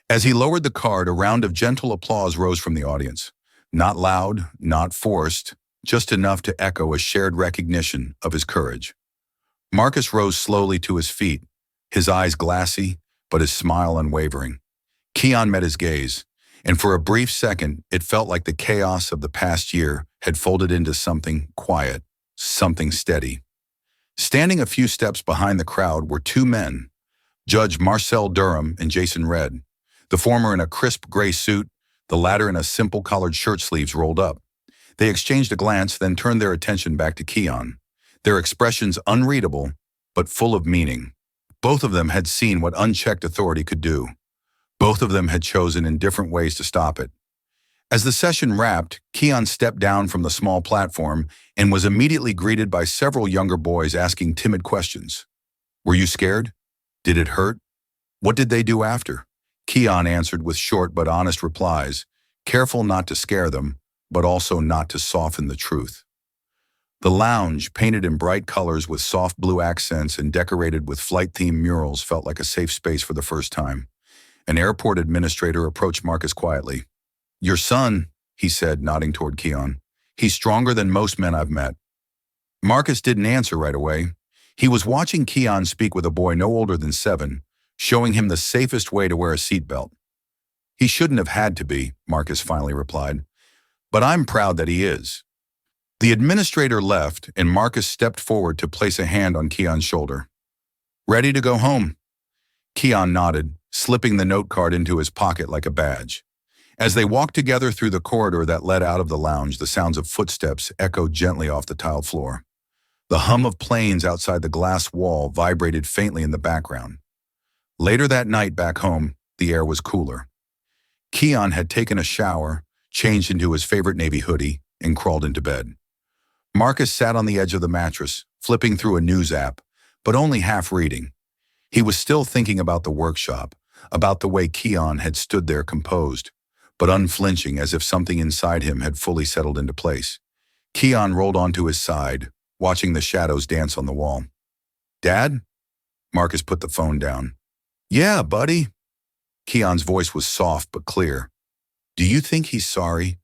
As he lowered the card, a round of gentle applause rose from the audience. Not loud, not forced, just enough to echo a shared recognition of his courage. Marcus rose slowly to his feet, his eyes glassy, but his smile unwavering. Keon met his gaze, and for a brief second, it felt like the chaos of the past year had folded into something quiet, something steady. Standing a few steps behind the crowd were two men, Judge Marcel Durham and Jason Red, the former in a crisp gray suit, the latter in a simple collared shirt sleeves rolled up. They exchanged a glance, then turned their attention back to Keon, their expressions unreadable, but full of meaning. Both of them had seen what unchecked authority could do. Both of them had chosen in different ways to stop it. As the session wrapped, Keon stepped down from the small platform and was immediately greeted by several younger boys asking timid questions. "Were you scared? Did it hurt? What did they do after?" Keon answered with short but honest replies, careful not to scare them, but also not to soften the truth. The lounge, painted in bright colors with soft blue accents and decorated with flight-themed murals, felt like a safe space for the first time. An airport administrator approached Marcus quietly. "Your son," he said, nodding toward Keon. "He's stronger than most men I've met." Marcus didn't answer right away. He was watching Keon speak with a boy no older than 7, showing him the safest way to wear a seatbelt. "He shouldn't have had to be," Marcus finally replied. "But I'm proud that he is." The administrator left, and Marcus stepped forward to place a hand on Keon's shoulder. "Ready to go home?" Keon nodded, slipping the note card into his pocket like a badge. As they walked together through the corridor that led out of the lounge, the sounds of footsteps echoed gently off the tiled floor. The hum of planes outside the glass wall vibrated faintly in the background. Later that night back home, the air was cooler. Keon had taken a shower, changed into his favorite navy hoodie, and crawled into bed. Marcus sat on the edge of the mattress, flipping through a news app, but only half reading. He was still thinking about the workshop, about the way Keon had stood there composed, but unflinching, as if something inside him had fully settled into place. Keon rolled onto his side, watching the shadows dance on the wall. "Dad?" Marcus put the phone down. "Yeah, buddy." Keon's voice was soft but clear. "Do you think he's sorry?"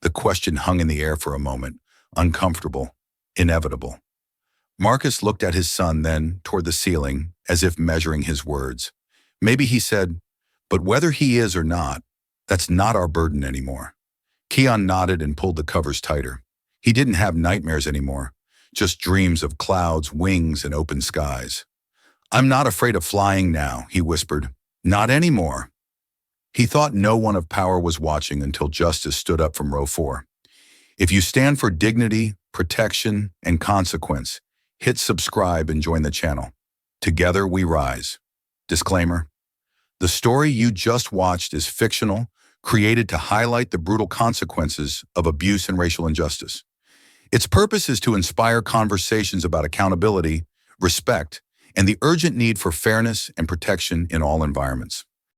The question hung in the air for a moment, uncomfortable, inevitable. Marcus looked at his son, then toward the ceiling, as if measuring his words. Maybe he said, "But whether he is or not, that's not our burden anymore." Keon nodded and pulled the covers tighter. He didn't have nightmares anymore, just dreams of clouds, wings, and open skies. "I'm not afraid of flying now," he whispered. "Not anymore." He thought no one of power was watching until Justice stood up from row 4. If you stand for dignity, protection, and consequence, hit subscribe and join the channel. Together we rise. Disclaimer: the story you just watched is fictional, created to highlight the brutal consequences of abuse and racial injustice. Its purpose is to inspire conversations about accountability, respect, and the urgent need for fairness and protection in all environments.